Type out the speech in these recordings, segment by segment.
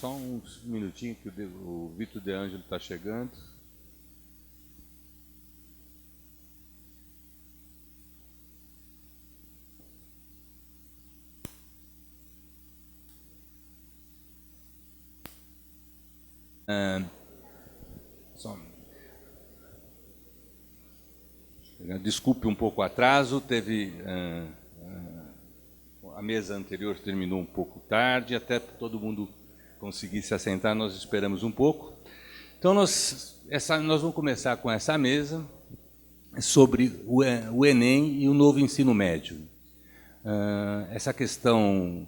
Só uns minutinhos que o Vitor De Angelo está chegando. Desculpe um pouco o atraso, a mesa anterior terminou um pouco tarde, até todo mundo conseguir se assentar, nós esperamos um pouco. Então, nós vamos começar com essa mesa sobre o Enem e o novo ensino médio. Essa questão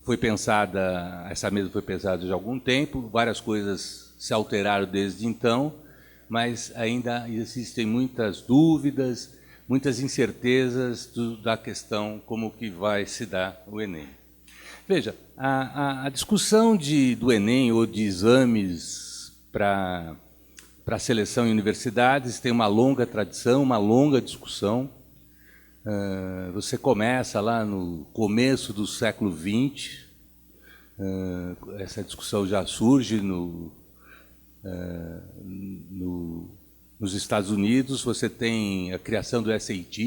foi pensada, essa mesa foi pensada já há algum tempo, várias coisas se alteraram desde então, mas ainda existem muitas dúvidas, muitas incertezas da questão como que vai se dar o Enem. Veja, a discussão do Enem ou de exames para seleção em universidades tem uma longa tradição, uma longa discussão. Você começa lá no começo do século XX, essa discussão já surge nos Estados Unidos. Você tem a criação do SAT,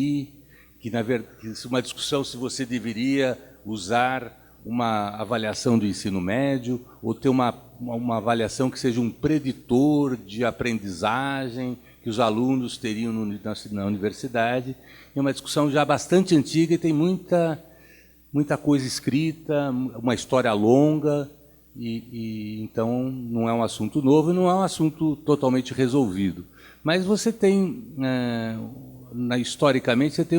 que na verdade é uma discussão se você deveria usar uma avaliação do ensino médio ou ter uma avaliação que seja um preditor de aprendizagem que os alunos teriam na universidade. É uma discussão já bastante antiga e tem muita coisa escrita, uma história longa, então não é um assunto novo e não é um assunto totalmente resolvido. Mas você tem, historicamente, você tem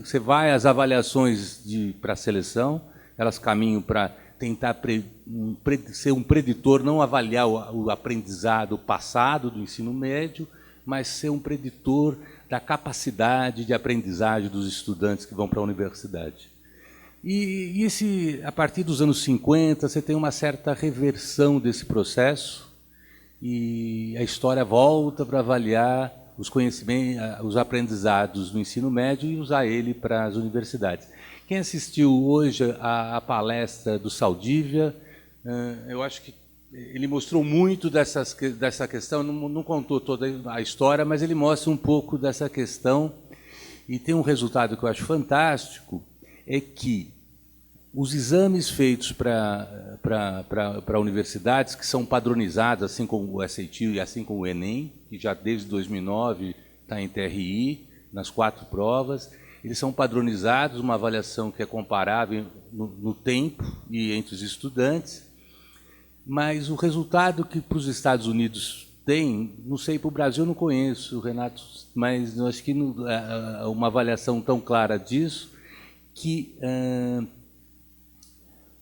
você vai às avaliações para a seleção, elas caminham para tentar ser um preditor, não avaliar o aprendizado passado do ensino médio, mas ser um preditor da capacidade de aprendizagem dos estudantes que vão para a universidade. E a partir dos anos 50, você tem uma certa reversão desse processo, e a história volta para avaliar os conhecimentos, os aprendizados do ensino médio e usar ele para as universidades. Quem assistiu hoje à palestra do Saldívia, eu acho que ele mostrou muito dessa questão, não contou toda a história, mas ele mostra um pouco dessa questão, e tem um resultado que eu acho fantástico, é que os exames feitos para universidades, que são padronizados, assim como o SAT e assim como o Enem, que já desde 2009 está em TRI, nas 4 provas, eles são padronizados, uma avaliação que é comparável no tempo e entre os estudantes, mas o resultado que para os Estados Unidos tem, não sei, para o Brasil eu não conheço, Renato, mas eu acho que uma avaliação tão clara disso, que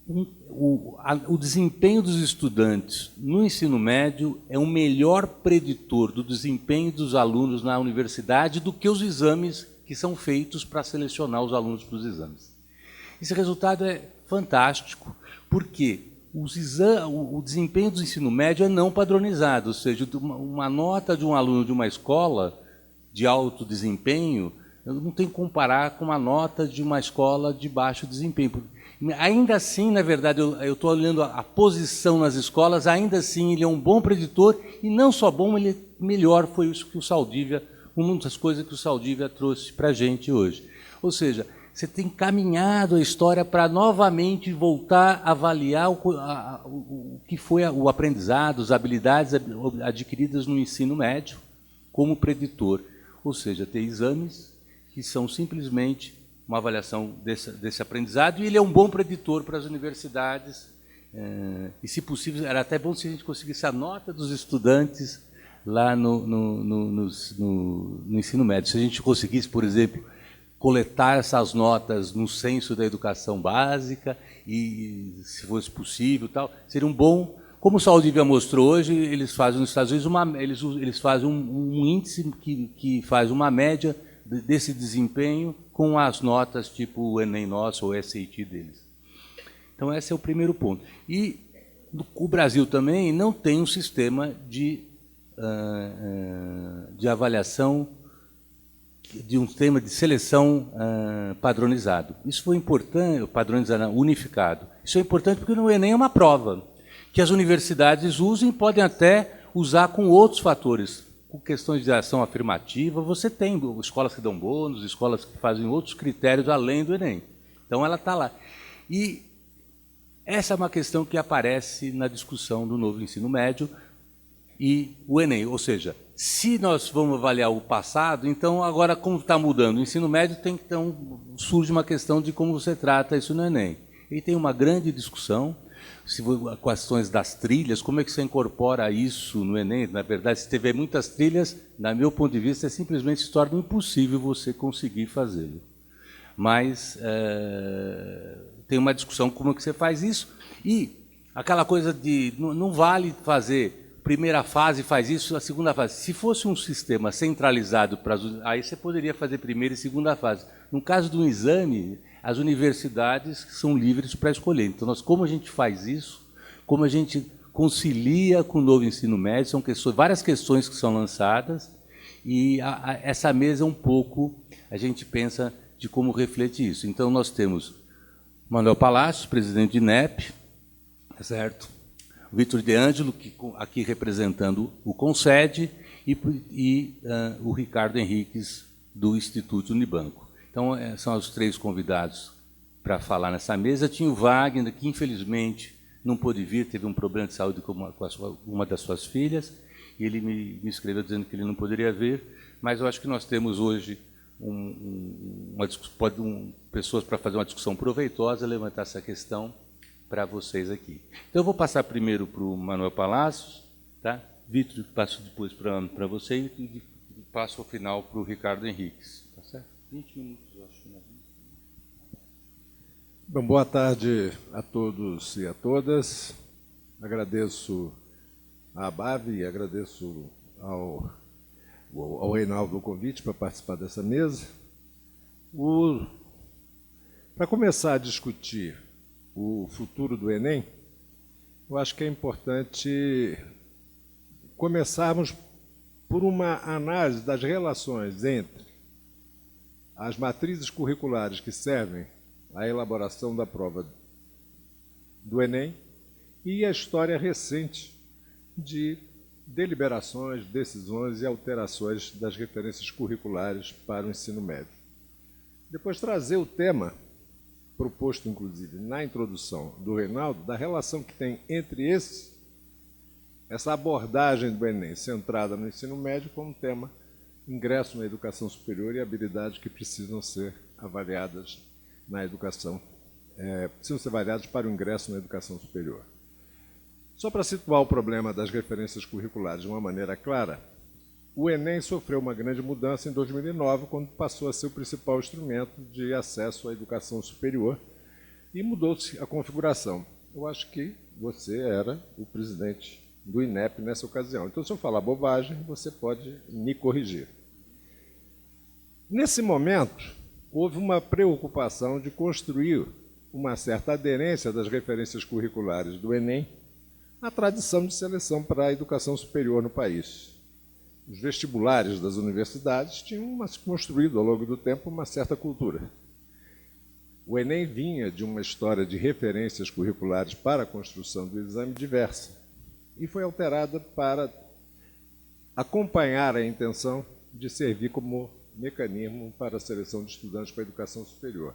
o desempenho dos estudantes no ensino médio é um melhor preditor do desempenho dos alunos na universidade do que os exames que são feitos para selecionar os alunos para os exames. Esse resultado é fantástico, porque o desempenho do ensino médio é não padronizado, ou seja, uma nota de um aluno de uma escola de alto desempenho não tem que comparar com uma nota de uma escola de baixo desempenho. Ainda assim, na verdade, eu estou olhando a posição nas escolas, ainda assim ele é um bom preditor, e não só bom, ele é melhor, foi isso que o Saldívia, uma das coisas que o Saldívia trouxe para a gente hoje. Ou seja, você tem caminhado a história para novamente voltar a avaliar o que foi o aprendizado, as habilidades adquiridas no ensino médio como preditor. Ou seja, ter exames que são simplesmente uma avaliação desse aprendizado, e ele é um bom preditor para as universidades, e, se possível, era até bom se a gente conseguisse a nota dos estudantes lá no ensino médio. Se a gente conseguisse, por exemplo, coletar essas notas no censo da educação básica, e, se fosse possível, seria um bom... Como o Saldívia mostrou hoje, eles fazem nos Estados Unidos eles fazem um índice que faz uma média desse desempenho com as notas tipo o Enem nosso ou o SAT deles. Então, esse é o primeiro ponto. E o Brasil também não tem um sistema de avaliação de um sistema de seleção padronizado. Isso foi importante, padronizado, unificado. Isso é importante porque no Enem é uma prova que as universidades usam e podem até usar com outros fatores, com questões de ação afirmativa. Você tem escolas que dão bônus, escolas que fazem outros critérios além do Enem. Então, ela está lá. E essa é uma questão que aparece na discussão do novo ensino médio e o Enem. Ou seja, se nós vamos avaliar o passado, então agora como está mudando o ensino médio, então surge uma questão de como você trata isso no Enem. E tem uma grande discussão, questões das trilhas, como é que você incorpora isso no Enem? Na verdade, se tiver muitas trilhas, no meu ponto de vista, simplesmente se torna impossível você conseguir fazê-lo. Mas tem uma discussão como é que você faz isso, e aquela coisa de não vale fazer primeira fase faz isso, a segunda fase. Se fosse um sistema centralizado, aí você poderia fazer primeira e segunda fase. No caso do exame, as universidades são livres para escolher. Então, como a gente faz isso, como a gente concilia com o novo ensino médio, são várias questões que são lançadas, e essa mesa é um pouco, a gente pensa de como refletir isso. Então, nós temos Manuel Palacios, presidente de INEP, certo? Vitor De Angelo, aqui representando o CONSED, e o Ricardo Henriques, do Instituto Unibanco. Então, são os três convidados para falar nessa mesa. Tinha o Wagner, que infelizmente não pôde vir, teve um problema de saúde com uma das suas filhas, e ele me escreveu dizendo que ele não poderia vir, mas eu acho que nós temos hoje pessoas para fazer uma discussão proveitosa, levantar essa questão para vocês aqui. Então, eu vou passar primeiro para o Manuel Palacios, tá? Vitor, passo depois para você, e passo ao final para o Ricardo Henriques. Tá certo? 20 minutos, eu acho que nós vamos. Bom, boa tarde a todos e a todas. Agradeço à ABAV e agradeço ao Reinaldo o convite para participar dessa mesa. Para começar a discutir o futuro do Enem, eu acho que é importante começarmos por uma análise das relações entre as matrizes curriculares que servem à elaboração da prova do Enem e a história recente de deliberações, decisões e alterações das referências curriculares para o ensino médio. Depois trazer o tema proposto, inclusive, na introdução do Reinaldo, da relação que tem entre essa abordagem do Enem centrada no ensino médio como tema ingresso na educação superior e habilidades que precisam ser avaliadas na educação, precisam ser avaliadas para o ingresso na educação superior. Só para situar o problema das referências curriculares de uma maneira clara, o Enem sofreu uma grande mudança em 2009, quando passou a ser o principal instrumento de acesso à educação superior e mudou-se a configuração. Eu acho que você era o presidente do INEP nessa ocasião. Então, se eu falar bobagem, você pode me corrigir. Nesse momento, houve uma preocupação de construir uma certa aderência das referências curriculares do Enem à tradição de seleção para a educação superior no país. Os vestibulares das universidades tinham construído, ao longo do tempo, uma certa cultura. O Enem vinha de uma história de referências curriculares para a construção do exame diversa e foi alterada para acompanhar a intenção de servir como mecanismo para a seleção de estudantes para a educação superior.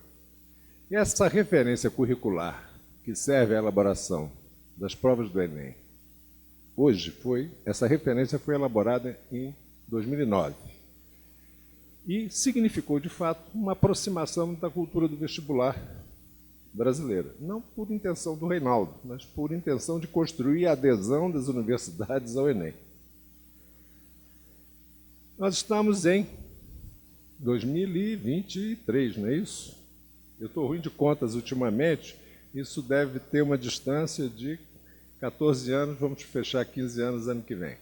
E essa referência curricular, que serve à elaboração das provas do Enem, essa referência foi elaborada em 2009 e significou, de fato, uma aproximação da cultura do vestibular brasileira. Não por intenção do Reinaldo, mas por intenção de construir a adesão das universidades ao Enem. Nós estamos em 2023, não é isso? Eu estou ruim de contas ultimamente, isso deve ter uma distância de 14 anos, vamos fechar 15 anos ano que vem.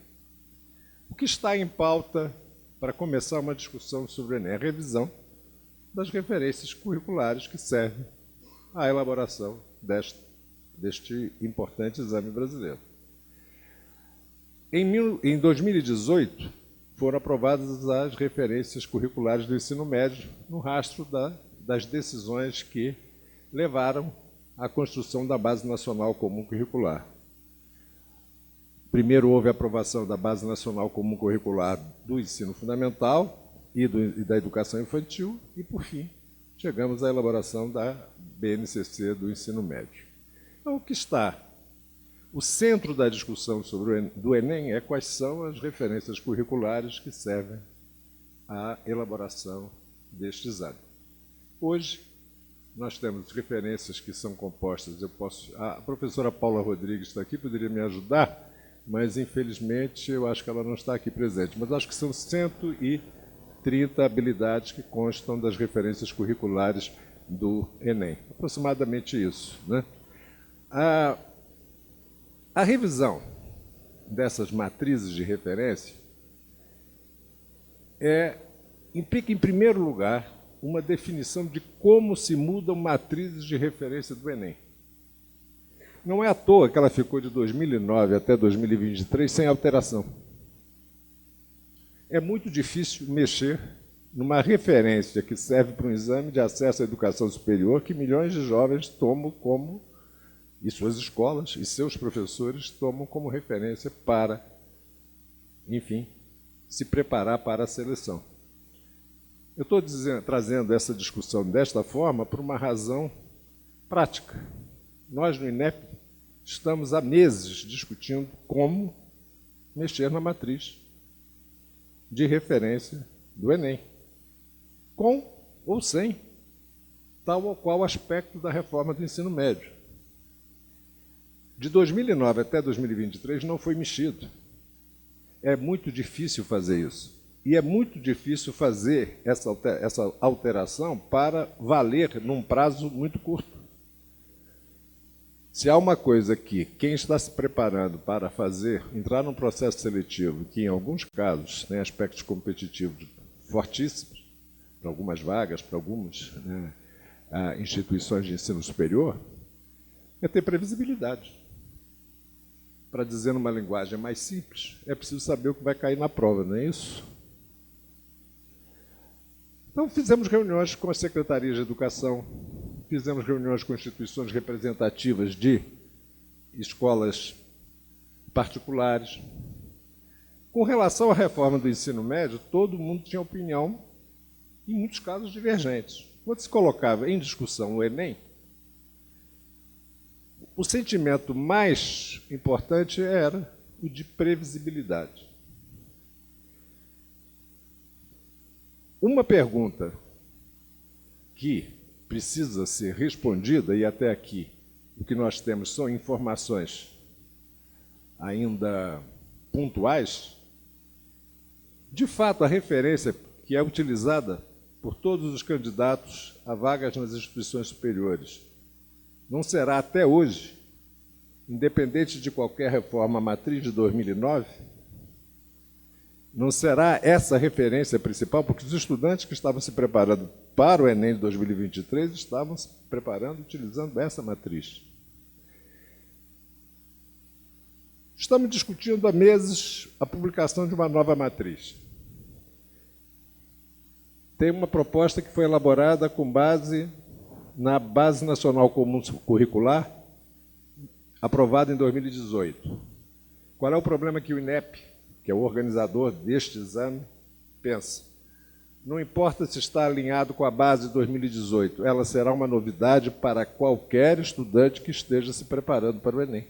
O que está em pauta para começar uma discussão sobre o Enem? A revisão das referências curriculares que servem à elaboração deste importante exame brasileiro. Em 2018, foram aprovadas as referências curriculares do ensino médio no rastro das decisões que levaram à construção da Base Nacional Comum Curricular. Primeiro houve a aprovação da Base Nacional Comum Curricular do ensino fundamental e da educação infantil e, por fim, chegamos à elaboração da BNCC do ensino médio. Então, o que está? O centro da discussão do Enem é quais são as referências curriculares que servem à elaboração deste exame. Hoje, nós temos referências que são compostas, a professora Paula Rodrigues está aqui, poderia me ajudar, mas, infelizmente, eu acho que ela não está aqui presente, mas acho que são 130 habilidades que constam das referências curriculares do Enem. Aproximadamente isso, né? A revisão dessas matrizes de referência implica, em primeiro lugar, uma definição de como se mudam matrizes de referência do Enem. Não é à toa que ela ficou de 2009 até 2023 sem alteração. É muito difícil mexer numa referência que serve para um exame de acesso à educação superior que milhões de jovens tomam como, e suas escolas e seus professores tomam como referência para, enfim, se preparar para a seleção. Eu estou trazendo essa discussão desta forma por uma razão prática. Nós, no INEP, estamos há meses discutindo como mexer na matriz de referência do Enem, com ou sem tal ou qual aspecto da reforma do ensino médio. De 2009 até 2023 não foi mexido. É muito difícil fazer isso. E é muito difícil fazer essa alteração para valer num prazo muito curto. Se há uma coisa que quem está se preparando para entrar num processo seletivo, que em alguns casos tem aspectos competitivos fortíssimos, para algumas vagas, para algumas instituições de ensino superior, é ter previsibilidade. Para dizer numa linguagem mais simples, é preciso saber o que vai cair na prova, não é isso? Então, fizemos reuniões com as secretarias de educação, fizemos reuniões com instituições representativas de escolas particulares. Com relação à reforma do ensino médio, todo mundo tinha opinião, em muitos casos divergentes. Quando se colocava em discussão o Enem, o sentimento mais importante era o de previsibilidade. Uma pergunta que precisa ser respondida, e até aqui o que nós temos são informações ainda pontuais, de fato, a referência que é utilizada por todos os candidatos a vagas nas instituições superiores não será até hoje, independente de qualquer reforma matriz de 2009, não será essa a referência principal, porque os estudantes que estavam se preparando para o Enem de 2023 estavam se preparando utilizando essa matriz. Estamos discutindo há meses a publicação de uma nova matriz. Tem uma proposta que foi elaborada com base na Base Nacional Comum Curricular, aprovada em 2018. Qual é o problema que o INEP, que é o organizador deste exame, pensa? Não importa se está alinhado com a base de 2018, ela será uma novidade para qualquer estudante que esteja se preparando para o Enem.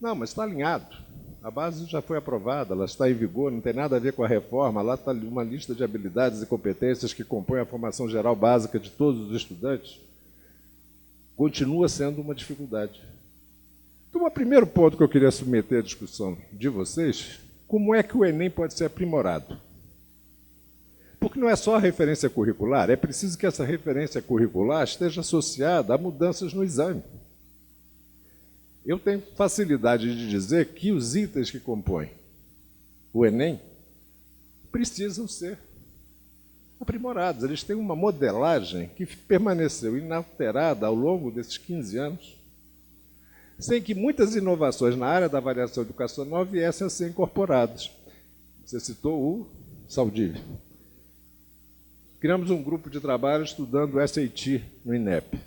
Não, mas está alinhado. A base já foi aprovada, ela está em vigor, não tem nada a ver com a reforma, lá está uma lista de habilidades e competências que compõem a formação geral básica de todos os estudantes. Continua sendo uma dificuldade. Então, o primeiro ponto que eu queria submeter à discussão de vocês, como é que o Enem pode ser aprimorado? Porque não é só a referência curricular, é preciso que essa referência curricular esteja associada a mudanças no exame. Eu tenho facilidade de dizer que os itens que compõem o Enem precisam ser aprimorados. Eles têm uma modelagem que permaneceu inalterada ao longo desses 15 anos, sem que muitas inovações na área da avaliação educacional viessem a ser incorporadas. Você citou o Saldive. Criamos um grupo de trabalho estudando o SAT no INEP.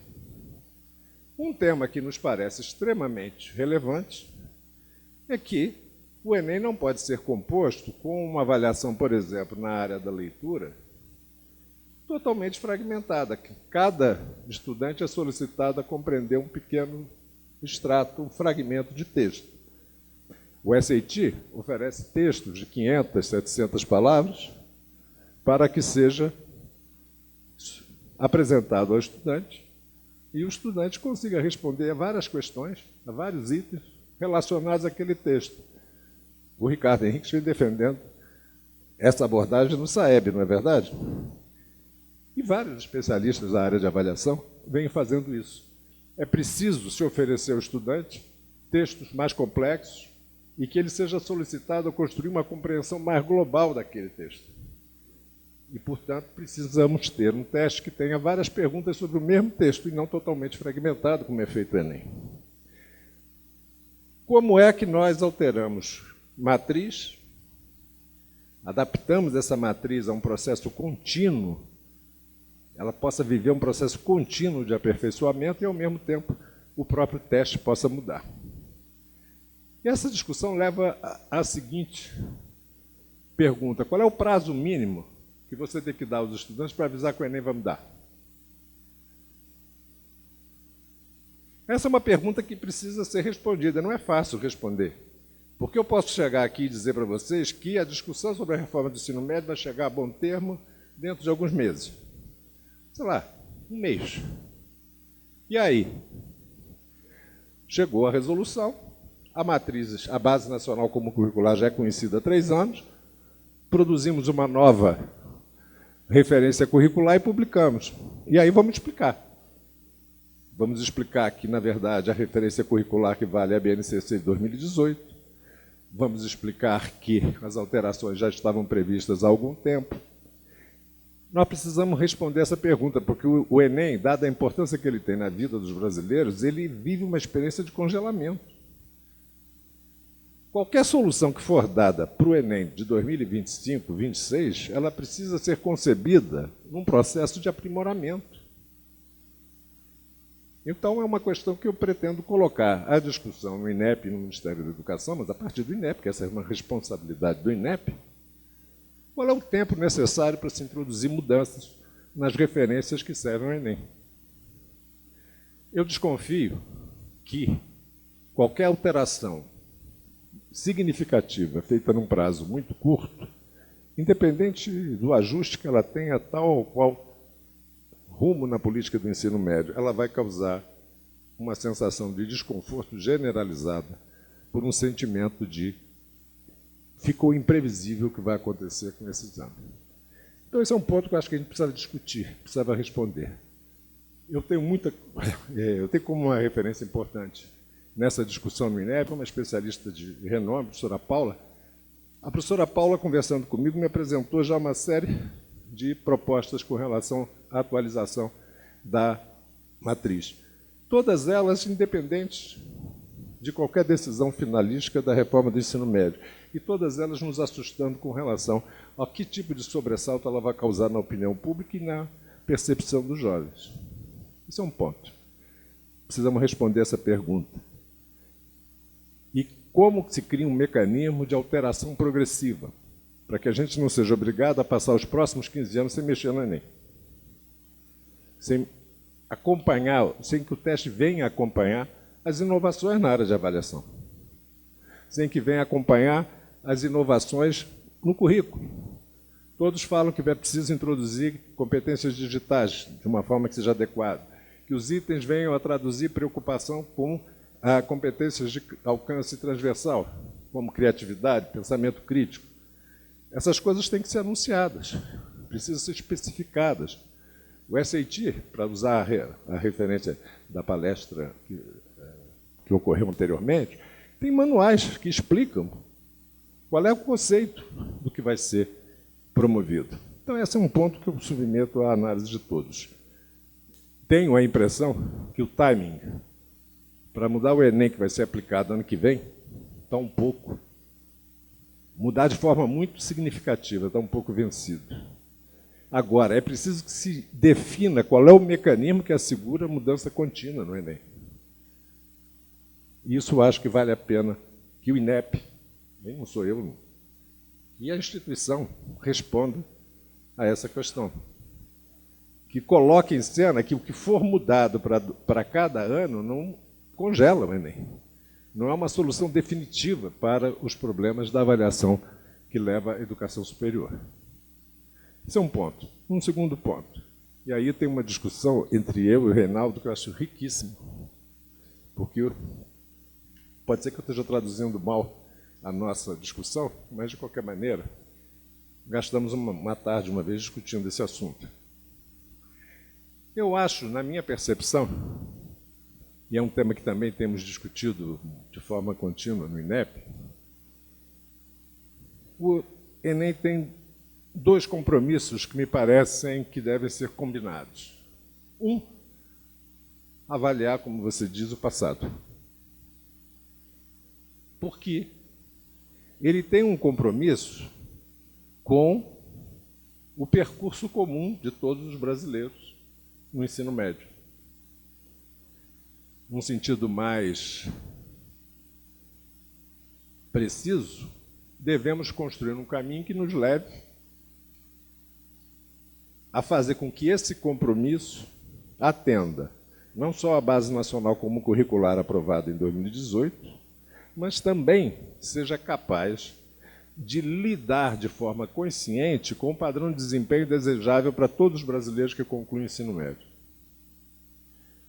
Um tema que nos parece extremamente relevante é que o Enem não pode ser composto com uma avaliação, por exemplo, na área da leitura, totalmente fragmentada. Cada estudante é solicitado a compreender um pequeno extrato, um fragmento de texto. O SAT oferece textos de 500, 700 palavras para que seja apresentado ao estudante e o estudante consiga responder a várias questões, a vários itens relacionados àquele texto. O Ricardo Henriques vem defendendo essa abordagem no SAEB, não é verdade? E vários especialistas da área de avaliação vêm fazendo isso. É preciso se oferecer ao estudante textos mais complexos e que ele seja solicitado a construir uma compreensão mais global daquele texto. E, portanto, precisamos ter um teste que tenha várias perguntas sobre o mesmo texto e não totalmente fragmentado, como é feito o Enem. Como é que nós alteramos matriz, adaptamos essa matriz a um processo contínuo, ela possa viver um processo contínuo de aperfeiçoamento e, ao mesmo tempo, o próprio teste possa mudar. E essa discussão leva à seguinte pergunta: qual é o prazo mínimo que você tem que dar aos estudantes para avisar que o Enem vai mudar? Essa é uma pergunta que precisa ser respondida, não é fácil responder. Porque eu posso chegar aqui e dizer para vocês que a discussão sobre a reforma do ensino médio vai chegar a bom termo dentro de alguns meses. Sei lá, um mês. E aí? Chegou a resolução, a matriz, a Base Nacional Comum Curricular já é conhecida há 3 anos, produzimos uma nova referência curricular e publicamos. E aí vamos explicar. Vamos explicar que, na verdade, a referência curricular que vale é a BNCC de 2018. Vamos explicar que as alterações já estavam previstas há algum tempo. Nós precisamos responder essa pergunta, porque o Enem, dada a importância que ele tem na vida dos brasileiros, ele vive uma experiência de congelamento. Qualquer solução que for dada para o Enem de 2025, 2026, ela precisa ser concebida num processo de aprimoramento. Então, é uma questão que eu pretendo colocar à discussão no INEP e no Ministério da Educação, mas a partir do INEP, que essa é uma responsabilidade do INEP, qual é o tempo necessário para se introduzir mudanças nas referências que servem ao Enem. Eu desconfio que qualquer alteração significativa feita num prazo muito curto, independente do ajuste que ela tenha, tal ou qual rumo na política do ensino médio, ela vai causar uma sensação de desconforto generalizada por um sentimento de ficou imprevisível o que vai acontecer com esse exame. Então, esse é um ponto que eu acho que a gente precisa discutir, precisava responder. Eu tenho como uma referência importante nessa discussão no INEP uma especialista de renome, a professora Paula. A professora Paula, conversando comigo, me apresentou já uma série de propostas com relação à atualização da matriz. Todas elas independentes de qualquer decisão finalística da reforma do ensino médio. E todas elas nos assustando com relação a que tipo de sobressalto ela vai causar na opinião pública e na percepção dos jovens. Esse é um ponto. Precisamos responder essa pergunta. E como se cria um mecanismo de alteração progressiva, para que a gente não seja obrigado a passar os próximos 15 anos sem mexer no Enem. Sem acompanhar, sem que o teste venha acompanhar as inovações na área de avaliação. Sem que venha acompanhar as inovações no currículo. Todos falam que é preciso introduzir competências digitais de uma forma que seja adequada, que os itens venham a traduzir preocupação com competências de alcance transversal, como criatividade, pensamento crítico. Essas coisas têm que ser anunciadas, precisam ser especificadas. O SAT, para usar a referência da palestra que ocorreu anteriormente, tem manuais que explicam qual é o conceito do que vai ser promovido. Então, esse é um ponto que eu submeto à análise de todos. Tenho a impressão que o timing para mudar o Enem, que vai ser aplicado ano que vem, está um pouco mudar de forma muito significativa, está um pouco vencido. Agora, é preciso que se defina qual é o mecanismo que assegura a mudança contínua no Enem. Isso acho que vale a pena que o INEP, nem não sou eu, e a instituição responda a essa questão. Que coloque em cena que o que for mudado para cada ano não congela o Enem. Não é uma solução definitiva para os problemas da avaliação que leva à educação superior. Esse é um ponto. Um segundo ponto. E aí tem uma discussão entre eu e o Reinaldo que eu acho riquíssima, porque pode ser que eu esteja traduzindo mal a nossa discussão, mas, de qualquer maneira, gastamos uma tarde, uma vez, discutindo esse assunto. Eu acho, na minha percepção, e é um tema que também temos discutido de forma contínua no INEP, o Enem tem dois compromissos que me parecem que devem ser combinados. Um, avaliar, como você diz, o passado. Porque ele tem um compromisso com o percurso comum de todos os brasileiros no ensino médio. Num sentido mais preciso, devemos construir um caminho que nos leve a fazer com que esse compromisso atenda não só a Base Nacional Comum Curricular aprovada em 2018, mas também seja capaz de lidar de forma consciente com o padrão de desempenho desejável para todos os brasileiros que concluem o ensino médio.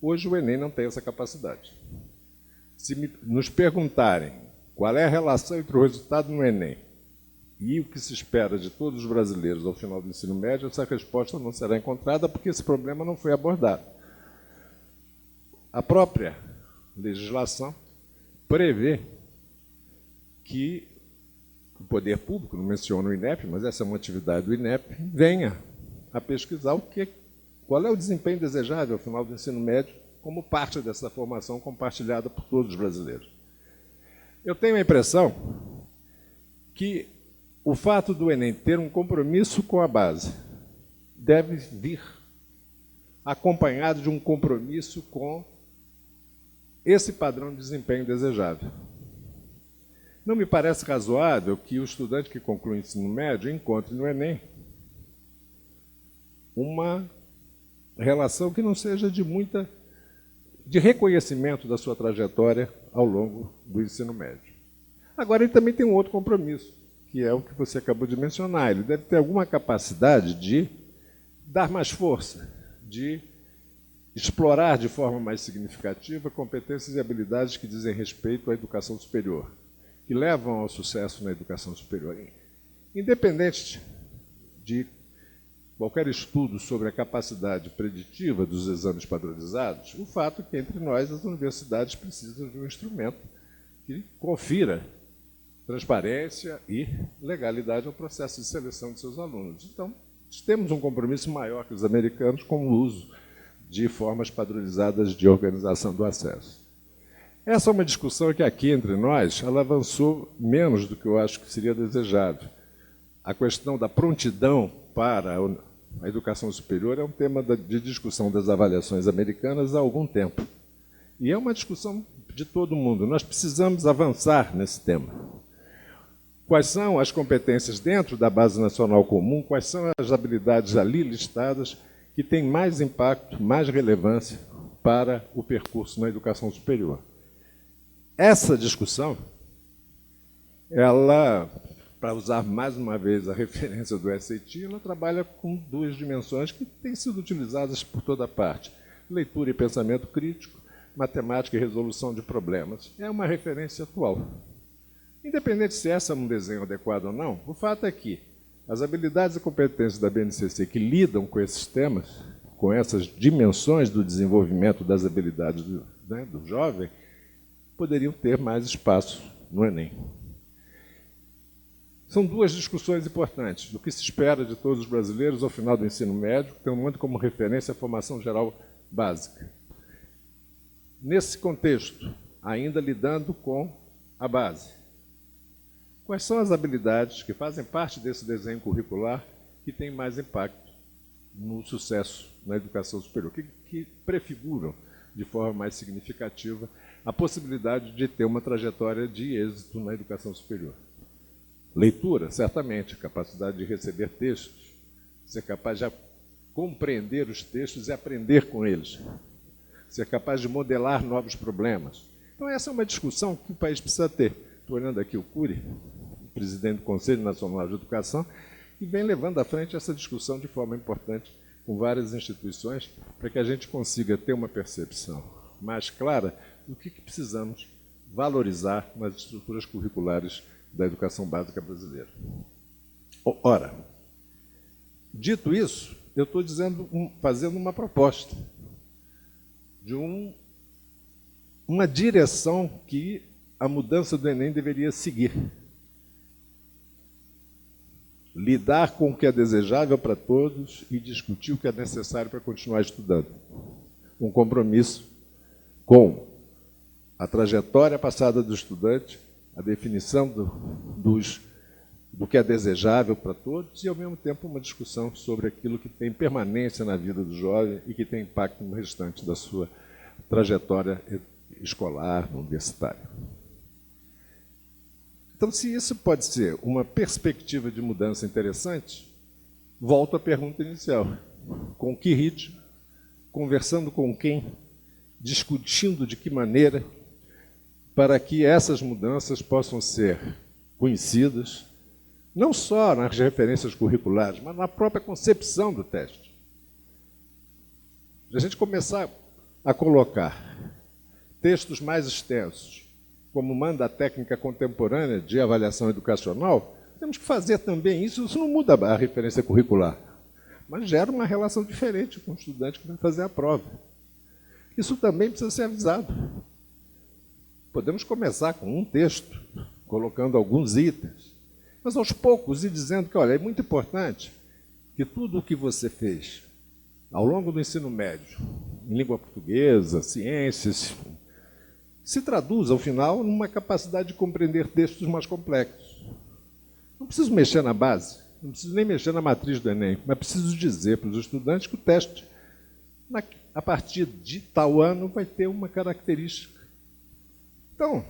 Hoje o Enem não tem essa capacidade. Se nos perguntarem qual é a relação entre o resultado no Enem e o que se espera de todos os brasileiros ao final do ensino médio, essa resposta não será encontrada porque esse problema não foi abordado. A própria legislação prevê que o poder público, não menciono o INEP, mas essa é uma atividade do INEP, venha a pesquisar qual é o desempenho desejável ao final do ensino médio como parte dessa formação compartilhada por todos os brasileiros. Eu tenho a impressão que o fato do Enem ter um compromisso com a base deve vir acompanhado de um compromisso com esse padrão de desempenho desejável. Não me parece razoável que o estudante que conclui o ensino médio encontre no Enem uma relação que não seja de reconhecimento da sua trajetória ao longo do ensino médio. Agora, ele também tem um outro compromisso, que é o que você acabou de mencionar. Ele deve ter alguma capacidade de dar mais força, de explorar de forma mais significativa competências e habilidades que dizem respeito à educação superior, que levam ao sucesso na educação superior. Independente de qualquer estudo sobre a capacidade preditiva dos exames padronizados, o fato é que, entre nós, as universidades precisam de um instrumento que confira transparência e legalidade ao processo de seleção de seus alunos. Então, temos um compromisso maior que os americanos com o uso de formas padronizadas de organização do acesso. Essa é uma discussão que aqui entre nós ela avançou menos do que eu acho que seria desejável. A questão da prontidão para a educação superior é um tema de discussão das avaliações americanas há algum tempo. E é uma discussão de todo mundo. Nós precisamos avançar nesse tema. Quais são as competências dentro da Base Nacional Comum, quais são as habilidades ali listadas que têm mais impacto, mais relevância para o percurso na educação superior. Essa discussão, ela, para usar mais uma vez a referência do SAT, ela trabalha com duas dimensões que têm sido utilizadas por toda parte: leitura e pensamento crítico, matemática e resolução de problemas. É uma referência atual. Independente se essa é um desenho adequado ou não, o fato é que as habilidades e competências da BNCC que lidam com esses temas, com essas dimensões do desenvolvimento das habilidades do jovem, poderiam ter mais espaço no Enem. São duas discussões importantes do que se espera de todos os brasileiros ao final do ensino médio, que tem muito como referência a formação geral básica. Nesse contexto, ainda lidando com a base, quais são as habilidades que fazem parte desse desenho curricular que têm mais impacto no sucesso na educação superior, que prefiguram de forma mais significativa a possibilidade de ter uma trajetória de êxito na educação superior. Leitura, certamente, a capacidade de receber textos, ser capaz de compreender os textos e aprender com eles, ser capaz de modelar novos problemas. Então, essa é uma discussão que o país precisa ter. Estou olhando aqui o Cury, presidente do Conselho Nacional de Educação, e vem levando à frente essa discussão de forma importante com várias instituições para que a gente consiga ter uma percepção mais clara do que precisamos valorizar nas estruturas curriculares da educação básica brasileira. Ora, dito isso, eu estou fazendo uma proposta de uma direção que a mudança do Enem deveria seguir. Lidar com o que é desejável para todos e discutir o que é necessário para continuar estudando. Um compromisso com a trajetória passada do estudante, a definição do que é desejável para todos e, ao mesmo tempo, uma discussão sobre aquilo que tem permanência na vida do jovem e que tem impacto no restante da sua trajetória escolar, universitária. Então, se isso pode ser uma perspectiva de mudança interessante, volto à pergunta inicial. Com que ritmo? Conversando com quem? Discutindo de que maneira? Para que essas mudanças possam ser conhecidas, não só nas referências curriculares, mas na própria concepção do teste. A gente começar a colocar textos mais extensos, como manda a técnica contemporânea de avaliação educacional, temos que fazer também isso. Isso não muda a referência curricular, mas gera uma relação diferente com o estudante que vai fazer a prova. Isso também precisa ser avisado. Podemos começar com um texto, colocando alguns itens, mas aos poucos ir dizendo que, olha, é muito importante que tudo o que você fez ao longo do ensino médio, em língua portuguesa, ciências, se traduz, ao final, numa capacidade de compreender textos mais complexos. Não preciso mexer na base, não preciso nem mexer na matriz do Enem, mas preciso dizer para os estudantes que o teste, a partir de tal ano, vai ter uma característica. Então,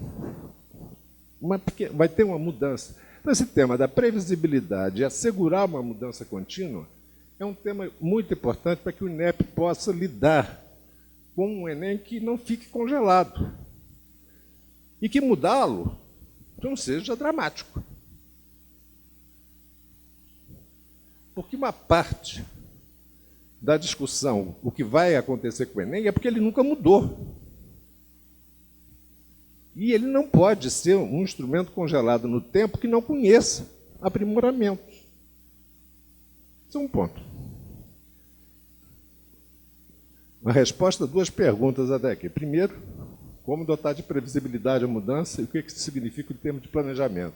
vai ter uma mudança. Então, esse tema da previsibilidade e assegurar uma mudança contínua é um tema muito importante para que o INEP possa lidar com um Enem que não fique congelado. E que mudá-lo não seja dramático. Porque uma parte da discussão, o que vai acontecer com o Enem, é porque ele nunca mudou. E ele não pode ser um instrumento congelado no tempo que não conheça aprimoramentos. Esse é um ponto. Uma resposta a duas perguntas até aqui. Primeiro, como dotar de previsibilidade a mudança e o que isso significa em termos de planejamento.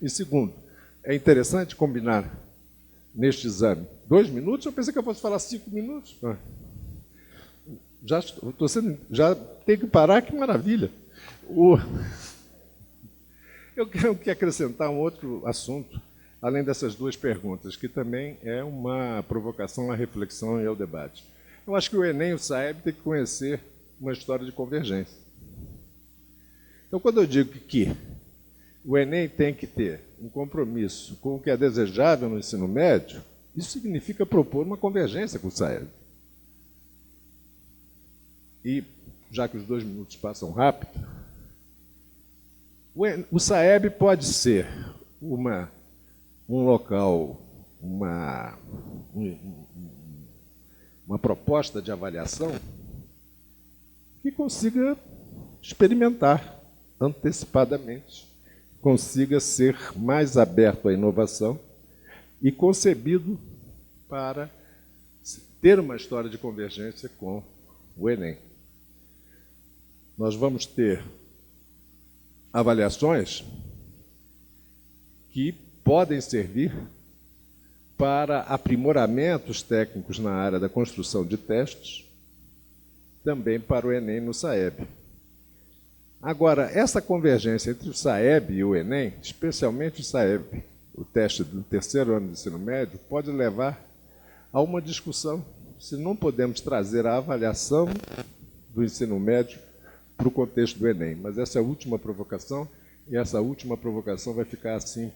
E segundo, é interessante combinar neste exame 2 minutos? Eu pensei que eu fosse falar 5 minutos. Já tenho que parar, que maravilha. Eu quero acrescentar um outro assunto, além dessas duas perguntas, que também é uma provocação à reflexão e ao debate. Eu acho que o Enem e o SAEB têm que conhecer uma história de convergência. Então, quando eu digo que o Enem tem que ter um compromisso com o que é desejável no ensino médio, isso significa propor uma convergência com o SAEB. E, já que os 2 minutos passam rápido, o SAEB pode ser um local, uma proposta de avaliação que consiga experimentar antecipadamente, consiga ser mais aberto à inovação e concebido para ter uma história de convergência com o Enem. Nós vamos ter avaliações que podem servir para aprimoramentos técnicos na área da construção de testes, também para o Enem no SAEB. Agora, essa convergência entre o SAEB e o Enem, especialmente o SAEB, o teste do terceiro ano do ensino médio, pode levar a uma discussão se não podemos trazer a avaliação do ensino médio para o contexto do Enem. Mas essa é a última provocação, e essa última provocação vai ficar assim,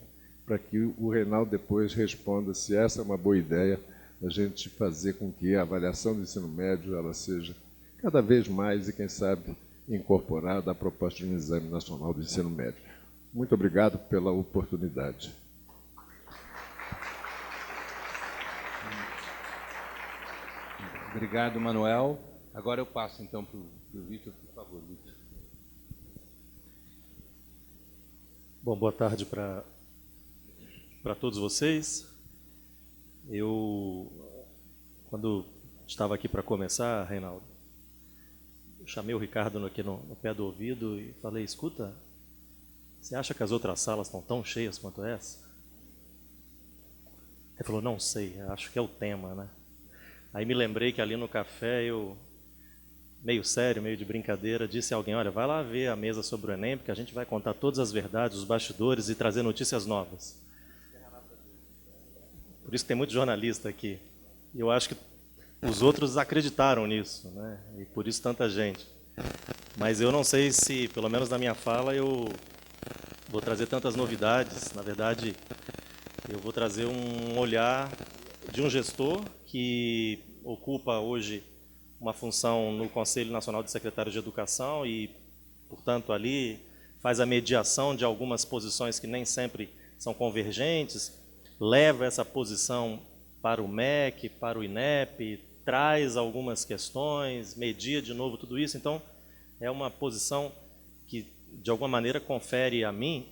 para que o Reinaldo depois responda se essa é uma boa ideia, a gente fazer com que a avaliação do ensino médio ela seja cada vez mais, e quem sabe, incorporada à proposta de um exame nacional do ensino médio. Muito obrigado pela oportunidade. Obrigado, Manuel. Agora eu passo, então, para o Vitor, por favor, Vitor. Bom, boa tarde para todos vocês. Quando estava aqui para começar, Reinaldo, eu chamei o Ricardo aqui no pé do ouvido e falei, escuta, você acha que as outras salas estão tão cheias quanto essa? Ele falou, não sei, acho que é o tema, né? Aí me lembrei que ali no café eu, meio sério, meio de brincadeira, disse a alguém, olha, vai lá ver a mesa sobre o Enem, porque a gente vai contar todas as verdades, os bastidores e trazer notícias novas. Por isso que tem muito jornalista aqui. E eu acho que os outros acreditaram nisso, né? E por isso tanta gente. Mas eu não sei se, pelo menos na minha fala, eu vou trazer tantas novidades. Na verdade, eu vou trazer um olhar de um gestor que ocupa hoje uma função no Conselho Nacional de Secretários de Educação e, portanto, ali faz a mediação de algumas posições que nem sempre são convergentes, leva essa posição para o MEC, para o INEP, traz algumas questões, media de novo tudo isso. Então, é uma posição que, de alguma maneira, confere a mim,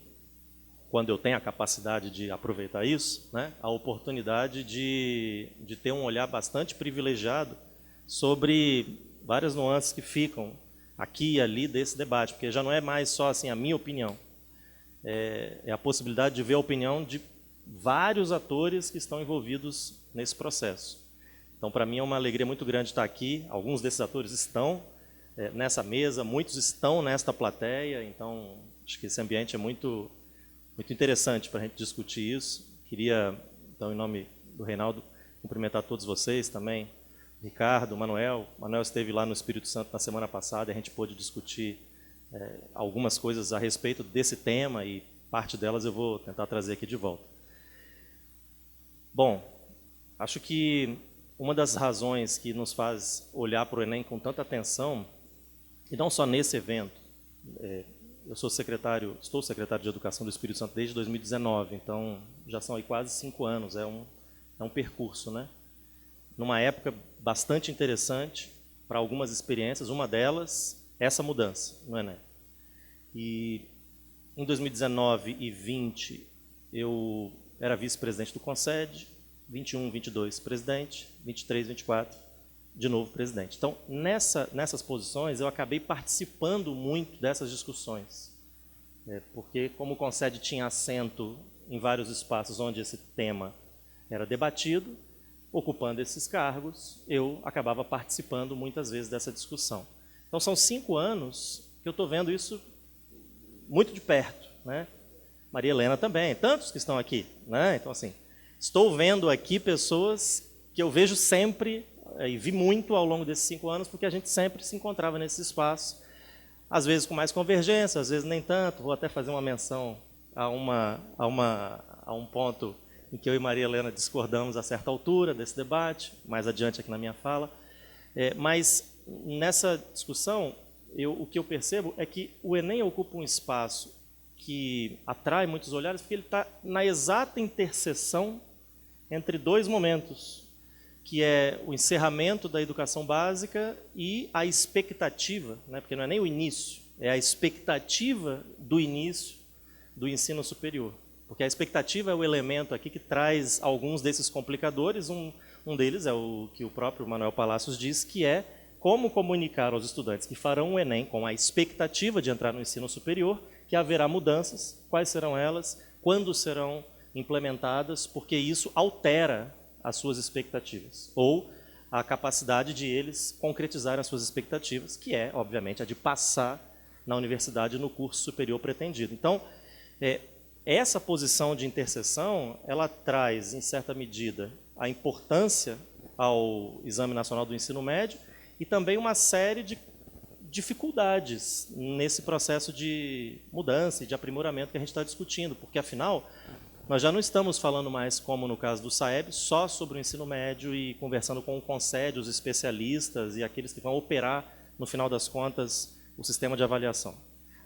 quando eu tenho a capacidade de aproveitar isso, né, a oportunidade de ter um olhar bastante privilegiado sobre várias nuances que ficam aqui e ali desse debate, porque já não é mais só assim a minha opinião, é a possibilidade de ver a opinião de vários atores que estão envolvidos nesse processo. Então, para mim é uma alegria muito grande estar aqui, alguns desses atores estão nessa mesa, muitos estão nesta plateia, então acho que esse ambiente é muito interessante para a gente discutir isso. Queria, então, em nome do Reinaldo, cumprimentar todos vocês também, Ricardo, Manuel. Manuel esteve lá no Espírito Santo na semana passada, a gente pôde discutir algumas coisas a respeito desse tema e parte delas eu vou tentar trazer aqui de volta. Bom, acho que uma das razões que nos faz olhar para o Enem com tanta atenção, e não só nesse evento, eu estou secretário de Educação do Espírito Santo desde 2019, então já são aí quase 5 anos, é um percurso, né? Numa época bastante interessante para algumas experiências, uma delas, essa mudança no Enem. E em 2019 e 20, eu era vice-presidente do Conced, 21, 22 presidente, 23, 24, de novo presidente. Então, nessas posições, eu acabei participando muito dessas discussões, porque como o Conced tinha assento em vários espaços onde esse tema era debatido, ocupando esses cargos, eu acabava participando muitas vezes dessa discussão. Então, são 5 anos que eu estou vendo isso muito de perto, né? Maria Helena também, tantos que estão aqui, né? Então, assim, estou vendo aqui pessoas que eu vejo sempre, e vi muito ao longo desses 5 anos, porque a gente sempre se encontrava nesse espaço, às vezes com mais convergência, às vezes nem tanto. Vou até fazer uma menção a um ponto em que eu e Maria Helena discordamos a certa altura desse debate, mais adiante aqui na minha fala. Mas nessa discussão, o que eu percebo é que o Enem ocupa um espaço que atrai muitos olhares, porque ele está na exata interseção entre 2 momentos, que é o encerramento da educação básica e a expectativa, né, porque não é nem o início, é a expectativa do início do ensino superior. Porque a expectativa é o elemento aqui que traz alguns desses complicadores. Um deles é o que o próprio Manuel Palacios diz, que é como comunicar aos estudantes que farão o Enem com a expectativa de entrar no ensino superior, que haverá mudanças, quais serão elas, quando serão implementadas, porque isso altera as suas expectativas, ou a capacidade de eles concretizarem as suas expectativas, que é, obviamente, a de passar na universidade no curso superior pretendido. Então, essa posição de interseção, ela traz, em certa medida, a importância ao Exame Nacional do Ensino Médio e também uma série de dificuldades nesse processo de mudança e de aprimoramento que a gente está discutindo, porque, afinal, nós já não estamos falando mais, como no caso do SAEB, só sobre o ensino médio e conversando com o CONSED, os especialistas e aqueles que vão operar, no final das contas, o sistema de avaliação.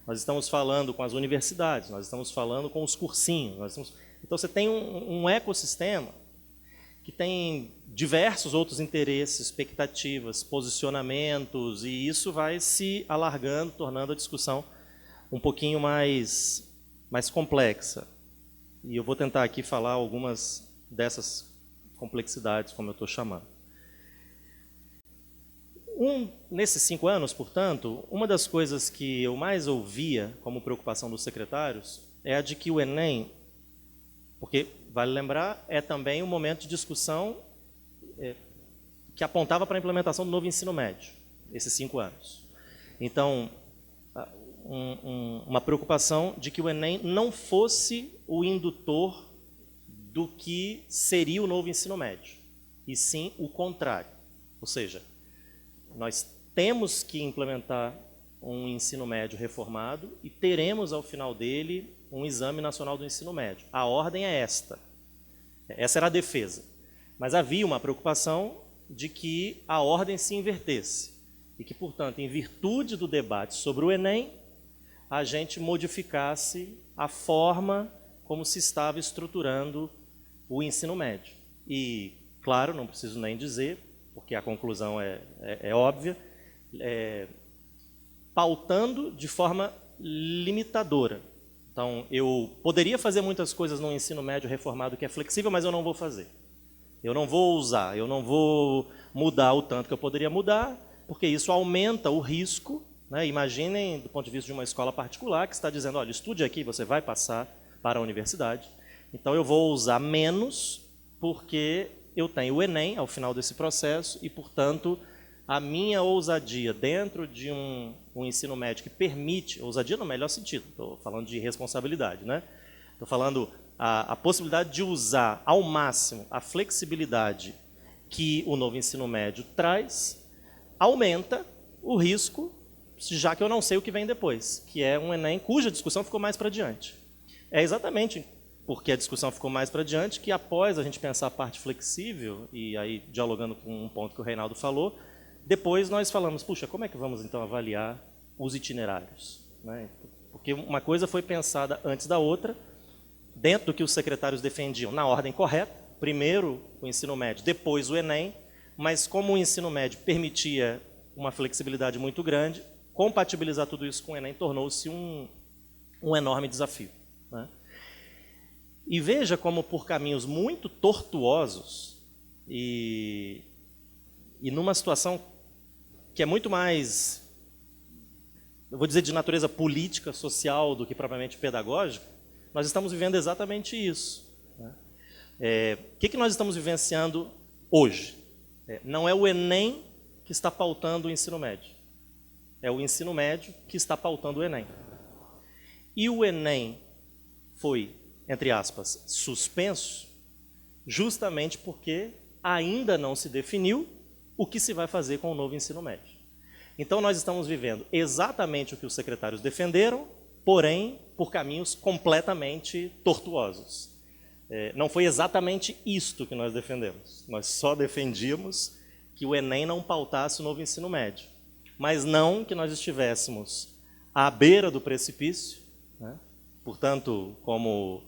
Nós estamos falando com as universidades, nós estamos falando com os cursinhos. Então, você tem um ecossistema que tem diversos outros interesses, expectativas, posicionamentos, e isso vai se alargando, tornando a discussão um pouquinho mais complexa. E eu vou tentar aqui falar algumas dessas complexidades, como eu estou chamando. Nesses 5 anos, portanto, uma das coisas que eu mais ouvia como preocupação dos secretários é a de que o Enem, porque, vale lembrar, é também um momento de discussão que apontava para a implementação do novo ensino médio, esses 5 anos. Então, uma preocupação de que o Enem não fosse o indutor do que seria o novo ensino médio, e sim o contrário. Ou seja, nós temos que implementar um ensino médio reformado e teremos, ao final dele, um Exame Nacional do Ensino Médio. A ordem é esta. Essa era a defesa. Mas havia uma preocupação de que a ordem se invertesse e que, portanto, em virtude do debate sobre o Enem, a gente modificasse a forma como se estava estruturando o ensino médio. E, claro, não preciso nem dizer, porque a conclusão é óbvia, pautando de forma limitadora. Então, eu poderia fazer muitas coisas no ensino médio reformado que é flexível, mas eu não vou fazer. Eu não vou usar, eu não vou mudar o tanto que eu poderia mudar, porque isso aumenta o risco. Né? Imaginem, do ponto de vista de uma escola particular, que está dizendo, olha, estude aqui, você vai passar para a universidade. Então, eu vou usar menos, porque eu tenho o Enem ao final desse processo e, portanto, a minha ousadia dentro de um ensino médio que permite, ousadia no melhor sentido, estou falando de responsabilidade, né? Estou falando a possibilidade de usar ao máximo a flexibilidade que o novo ensino médio traz, aumenta o risco, já que eu não sei o que vem depois, que é um Enem cuja discussão ficou mais para diante. É exatamente porque a discussão ficou mais para diante que, após a gente pensar a parte flexível, e aí dialogando com um ponto que o Reinaldo falou, depois nós falamos, puxa, como é que vamos então avaliar os itinerários? Né? Porque uma coisa foi pensada antes da outra, dentro do que os secretários defendiam, na ordem correta, primeiro o ensino médio, depois o Enem, mas como o ensino médio permitia uma flexibilidade muito grande, compatibilizar tudo isso com o Enem tornou-se um enorme desafio. Né? E veja como, por caminhos muito tortuosos e numa situação que é muito mais, eu vou dizer, de natureza política, social, do que propriamente pedagógica, nós estamos vivendo exatamente isso. Né? O que nós estamos vivenciando hoje? Não é o Enem que está pautando o ensino médio. É o ensino médio que está pautando o Enem. E o Enem foi, entre aspas, suspenso, justamente porque ainda não se definiu o que se vai fazer com o novo ensino médio. Então, nós estamos vivendo exatamente o que os secretários defenderam, porém, por caminhos completamente tortuosos. Não foi exatamente isto que nós defendemos. Nós só defendíamos que o Enem não pautasse o novo ensino médio, mas não que nós estivéssemos à beira do precipício, né? Portanto, como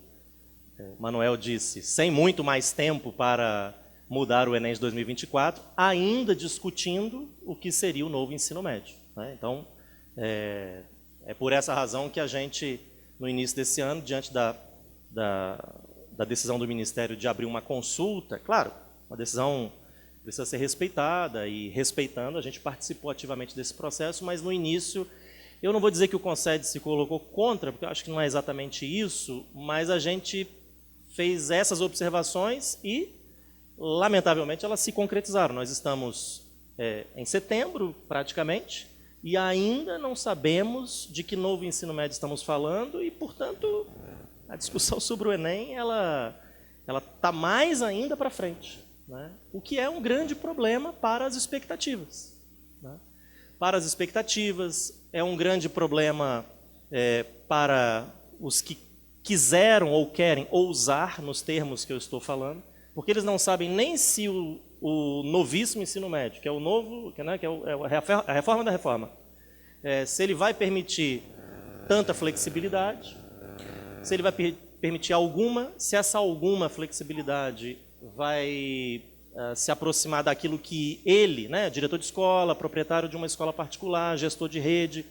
Manuel disse, sem muito mais tempo para mudar o Enem de 2024, ainda discutindo o que seria o novo ensino médio. Né? Então, é por essa razão que a gente, no início desse ano, diante da decisão do Ministério de abrir uma consulta, claro, uma decisão precisa ser respeitada, e respeitando, a gente participou ativamente desse processo, mas no início, eu não vou dizer que o CONSED se colocou contra, porque eu acho que não é exatamente isso, mas a gente fez essas observações e, lamentavelmente, elas se concretizaram. Nós estamos em setembro, praticamente, e ainda não sabemos de que novo ensino médio estamos falando e, portanto, a discussão sobre o Enem, ela está mais ainda para frente, né? O que é um grande problema para as expectativas, né? Para as expectativas, é um grande problema para os que quiseram ou querem ousar nos termos que eu estou falando, porque eles não sabem nem se o novíssimo ensino médio, que é o novo, né, que é a reforma da reforma, se ele vai permitir tanta flexibilidade, se ele vai permitir alguma, se essa alguma flexibilidade vai se aproximar daquilo que ele, né, diretor de escola, proprietário de uma escola particular, gestor de rede,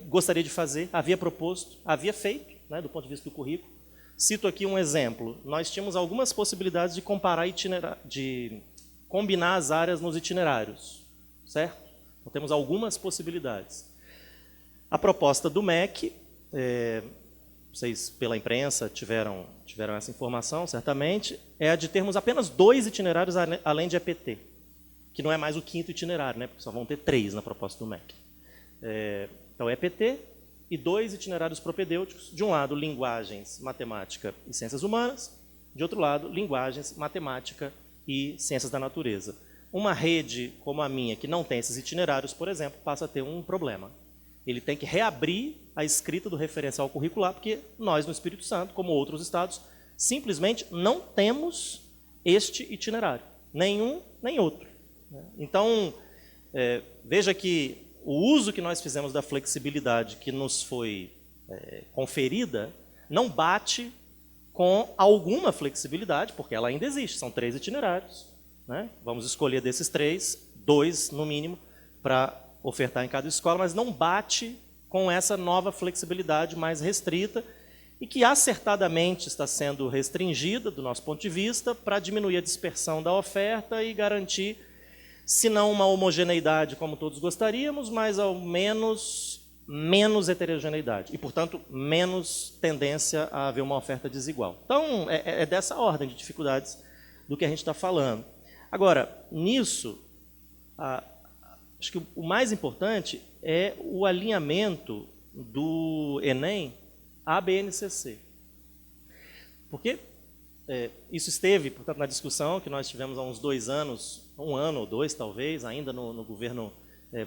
gostaria de fazer, havia proposto, havia feito, né, do ponto de vista do currículo. Cito aqui um exemplo. Nós tínhamos algumas possibilidades de comparar de combinar as áreas nos itinerários, certo? Então, temos algumas possibilidades. A proposta do MEC, vocês pela imprensa tiveram essa informação, certamente, é a de termos apenas 2 itinerários além de EPT, que não é mais o 5º itinerário, né, porque só vão ter 3 na proposta do MEC. Então, EPT e 2 itinerários propedêuticos, de um lado, linguagens, matemática e ciências humanas, de outro lado, linguagens, matemática e ciências da natureza. Uma rede como a minha, que não tem esses itinerários, por exemplo, passa a ter um problema. Ele tem que reabrir a escrita do referencial curricular, porque nós, no Espírito Santo, como outros estados, simplesmente não temos este itinerário, nenhum nem outro. Então, veja que o uso que nós fizemos da flexibilidade que nos foi conferida não bate com alguma flexibilidade, porque ela ainda existe, são 3 itinerários, né? Vamos escolher desses 3, 2 no mínimo, para ofertar em cada escola, mas não bate com essa nova flexibilidade mais restrita e que acertadamente está sendo restringida, do nosso ponto de vista, para diminuir a dispersão da oferta e garantir, se não uma homogeneidade como todos gostaríamos, mas ao menos heterogeneidade e, portanto, menos tendência a haver uma oferta desigual. Então, é dessa ordem de dificuldades do que a gente está falando. Agora, nisso, acho que o mais importante é o alinhamento do Enem à BNCC. Porque isso esteve, portanto, na discussão que nós tivemos há uns 2 anos, 1 ano ou 2 talvez, ainda no governo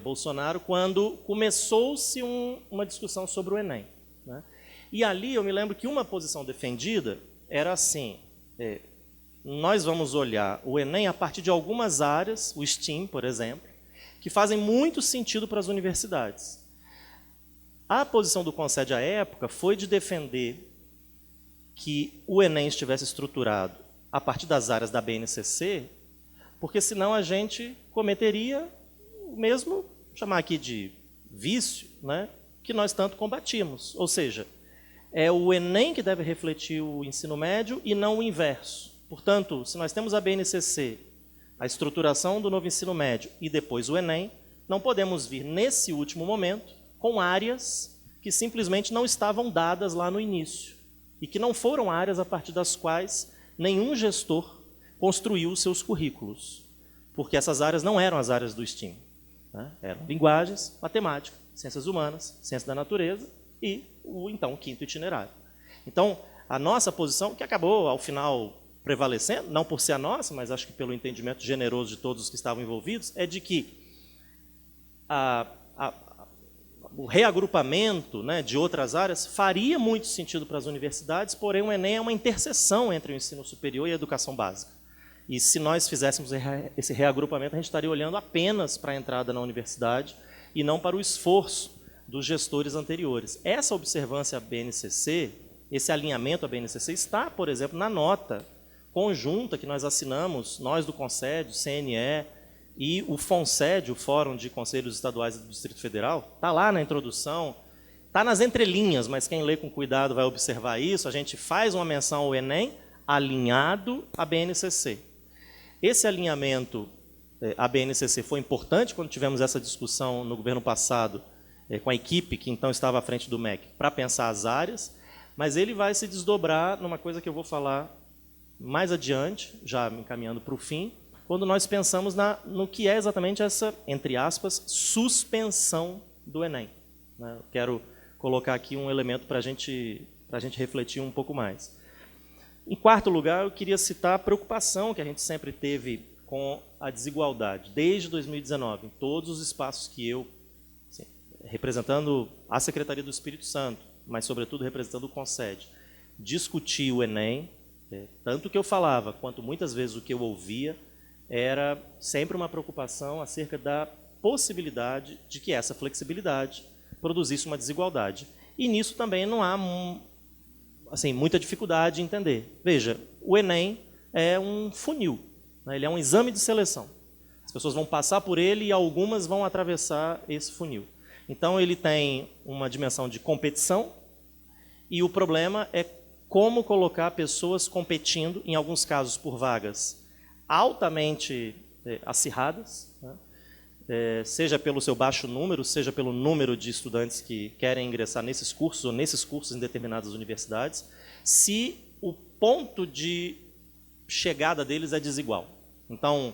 Bolsonaro, quando começou-se uma discussão sobre o Enem, né? E ali eu me lembro que uma posição defendida era assim, nós vamos olhar o Enem a partir de algumas áreas, o STEAM, por exemplo, que fazem muito sentido para as universidades. A posição do Concede à época foi de defender que o Enem estivesse estruturado a partir das áreas da BNCC, porque senão a gente cometeria o mesmo, chamar aqui de vício, né, que nós tanto combatimos. Ou seja, é o Enem que deve refletir o ensino médio e não o inverso. Portanto, se nós temos a BNCC, a estruturação do novo ensino médio e depois o Enem, não podemos vir nesse último momento com áreas que simplesmente não estavam dadas lá no início e que não foram áreas a partir das quais nenhum gestor construiu os seus currículos, porque essas áreas não eram as áreas do STEAM, né? Eram linguagens, matemática, ciências humanas, ciência da natureza e o então 5º itinerário. Então, a nossa posição, que acabou ao final prevalecendo, não por ser a nossa, mas acho que pelo entendimento generoso de todos os que estavam envolvidos, é de que o reagrupamento, né, de outras áreas faria muito sentido para as universidades, porém o Enem é uma interseção entre o ensino superior e a educação básica. E se nós fizéssemos esse reagrupamento, a gente estaria olhando apenas para a entrada na universidade e não para o esforço dos gestores anteriores. Essa observância à BNCC, esse alinhamento à BNCC está, por exemplo, na nota conjunta que nós assinamos, nós do Concede, CNE e o FONSED, o Fórum de Conselhos Estaduais do Distrito Federal, está lá na introdução, está nas entrelinhas, mas quem lê com cuidado vai observar isso, a gente faz uma menção ao Enem alinhado à BNCC. Esse alinhamento à BNCC foi importante quando tivemos essa discussão no governo passado com a equipe que então estava à frente do MEC para pensar as áreas, mas ele vai se desdobrar numa coisa que eu vou falar mais adiante, já me encaminhando para o fim, quando nós pensamos no que é exatamente essa, entre aspas, suspensão do Enem. Né? Quero colocar aqui um elemento para a gente refletir um pouco mais. Em quarto lugar, eu queria citar a preocupação que a gente sempre teve com a desigualdade, desde 2019, em todos os espaços que eu, assim, representando a Secretaria do Espírito Santo, mas sobretudo representando o CONSED, discuti o Enem, tanto o que eu falava, quanto muitas vezes o que eu ouvia, era sempre uma preocupação acerca da possibilidade de que essa flexibilidade produzisse uma desigualdade. E nisso também não há assim, muita dificuldade em entender. Veja, o Enem é um funil, né? Ele é um exame de seleção. As pessoas vão passar por ele e algumas vão atravessar esse funil. Então, ele tem uma dimensão de competição e o problema é como colocar pessoas competindo, em alguns casos por vagas altamente acirradas, né? Seja pelo seu baixo número, seja pelo número de estudantes que querem ingressar nesses cursos ou nesses cursos em determinadas universidades, se o ponto de chegada deles é desigual. Então,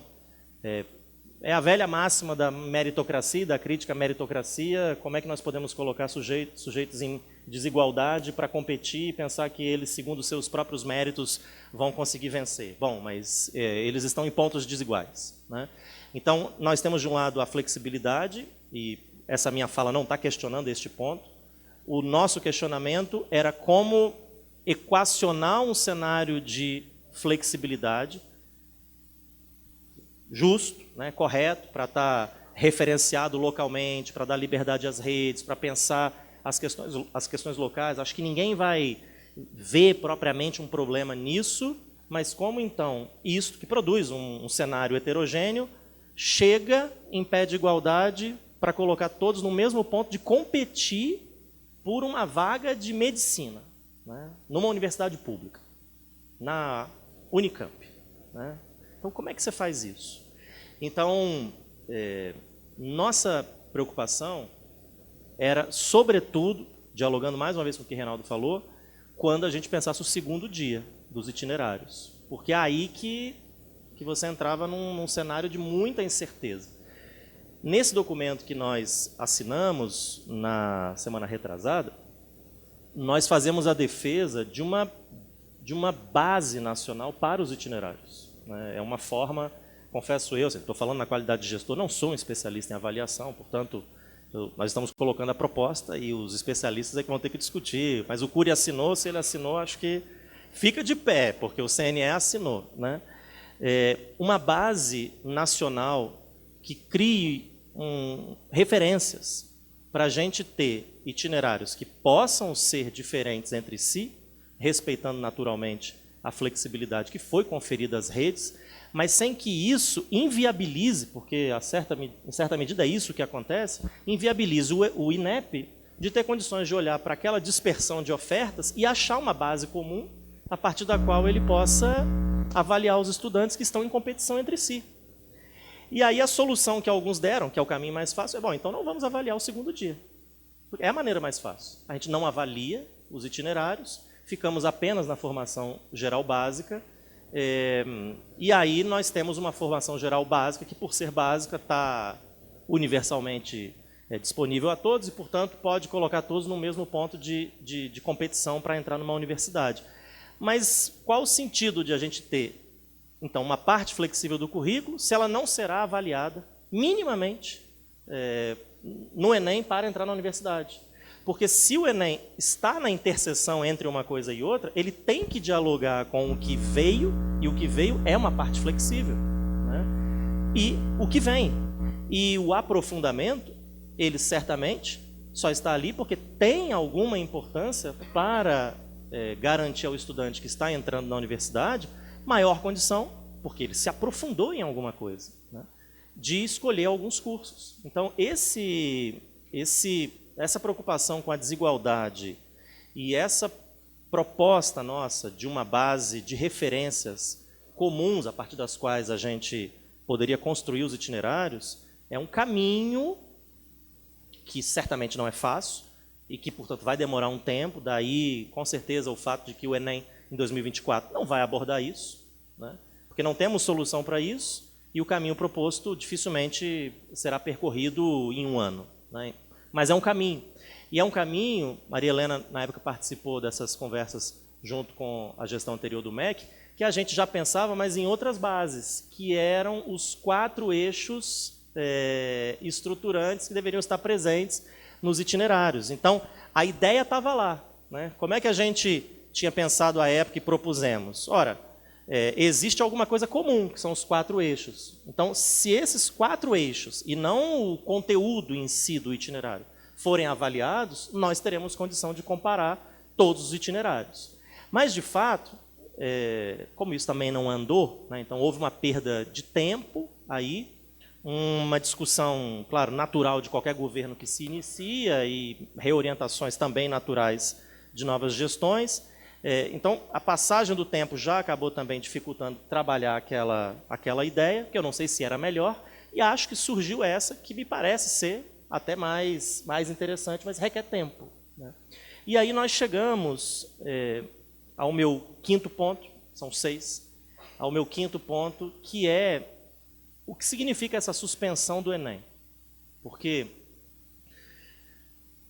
é a velha máxima da meritocracia, da crítica à meritocracia, como é que nós podemos colocar sujeitos em desigualdade para competir e pensar que eles, segundo os seus próprios méritos, vão conseguir vencer. Bom, mas eles estão em pontos desiguais, né? Então, nós temos de um lado a flexibilidade, e essa minha fala não está questionando este ponto. O nosso questionamento era como equacionar um cenário de flexibilidade justo, né, correto, para estar referenciado localmente, para dar liberdade às redes, para pensar as questões locais. Acho que ninguém vai ver propriamente um problema nisso, mas como então isso que produz um cenário heterogêneo chega em pé de igualdade para colocar todos no mesmo ponto de competir por uma vaga de medicina, né, numa universidade pública, na Unicamp, né? Então, como é que você faz isso? Então, nossa preocupação era, sobretudo, dialogando mais uma vez com o que o Reinaldo falou, quando a gente pensasse o segundo dia dos itinerários, porque é aí que você entrava num cenário de muita incerteza. Nesse documento que nós assinamos na semana retrasada, nós fazemos a defesa de uma base nacional para os itinerários, né? É uma forma, confesso eu, estou falando na qualidade de gestor, não sou um especialista em avaliação, portanto, nós estamos colocando a proposta e os especialistas é que vão ter que discutir, mas o Cury assinou, se ele assinou, acho que fica de pé, porque o CNE assinou, né? Uma base nacional que crie referências para a gente ter itinerários que possam ser diferentes entre si, respeitando naturalmente a flexibilidade que foi conferida às redes, mas sem que isso inviabilize, porque em certa medida é isso que acontece, inviabilize o INEP de ter condições de olhar para aquela dispersão de ofertas e achar uma base comum a partir da qual ele possa avaliar os estudantes que estão em competição entre si. E aí a solução que alguns deram, que é o caminho mais fácil, é, bom, então não vamos avaliar o segundo dia. É a maneira mais fácil. A gente não avalia os itinerários, ficamos apenas na formação geral básica, e aí nós temos uma formação geral básica que, por ser básica, está universalmente disponível a todos e, portanto, pode colocar todos no mesmo ponto de competição para entrar numa universidade. Mas qual o sentido de a gente ter, então, uma parte flexível do currículo se ela não será avaliada minimamente no Enem para entrar na universidade? Porque se o Enem está na interseção entre uma coisa e outra, ele tem que dialogar com o que veio, e o que veio é uma parte flexível, né? E o que vem. E o aprofundamento, ele certamente só está ali porque tem alguma importância para garantir ao estudante que está entrando na universidade maior condição, porque ele se aprofundou em alguma coisa, né, de escolher alguns cursos. Então, essa preocupação com a desigualdade e essa proposta nossa de uma base de referências comuns a partir das quais a gente poderia construir os itinerários é um caminho que certamente não é fácil e que, portanto, vai demorar um tempo. Daí, com certeza, o fato de que o Enem, em 2024, não vai abordar isso, né, porque não temos solução para isso e o caminho proposto dificilmente será percorrido em um ano, né? mas é um caminho. E é um caminho, Maria Helena, na época, participou dessas conversas junto com a gestão anterior do MEC, que a gente já pensava, mas em outras bases, que eram os 4 eixos estruturantes que deveriam estar presentes nos itinerários. Então, a ideia estava lá, né? Como é que a gente tinha pensado à época e propusemos? Ora, existe alguma coisa comum, que são os 4 eixos. Então, se esses 4 eixos, e não o conteúdo em si do itinerário, forem avaliados, nós teremos condição de comparar todos os itinerários. Mas, de fato, como isso também não andou, né, então houve uma perda de tempo aí, uma discussão, claro, natural de qualquer governo que se inicia e reorientações também naturais de novas gestões. Então, a passagem do tempo já acabou também dificultando trabalhar aquela ideia, que eu não sei se era melhor, e acho que surgiu essa, que me parece ser até mais interessante, mas requer tempo, né? E aí nós chegamos ao meu 5º ponto, são 6, ao meu 5º ponto, que é o que significa essa suspensão do Enem. Porque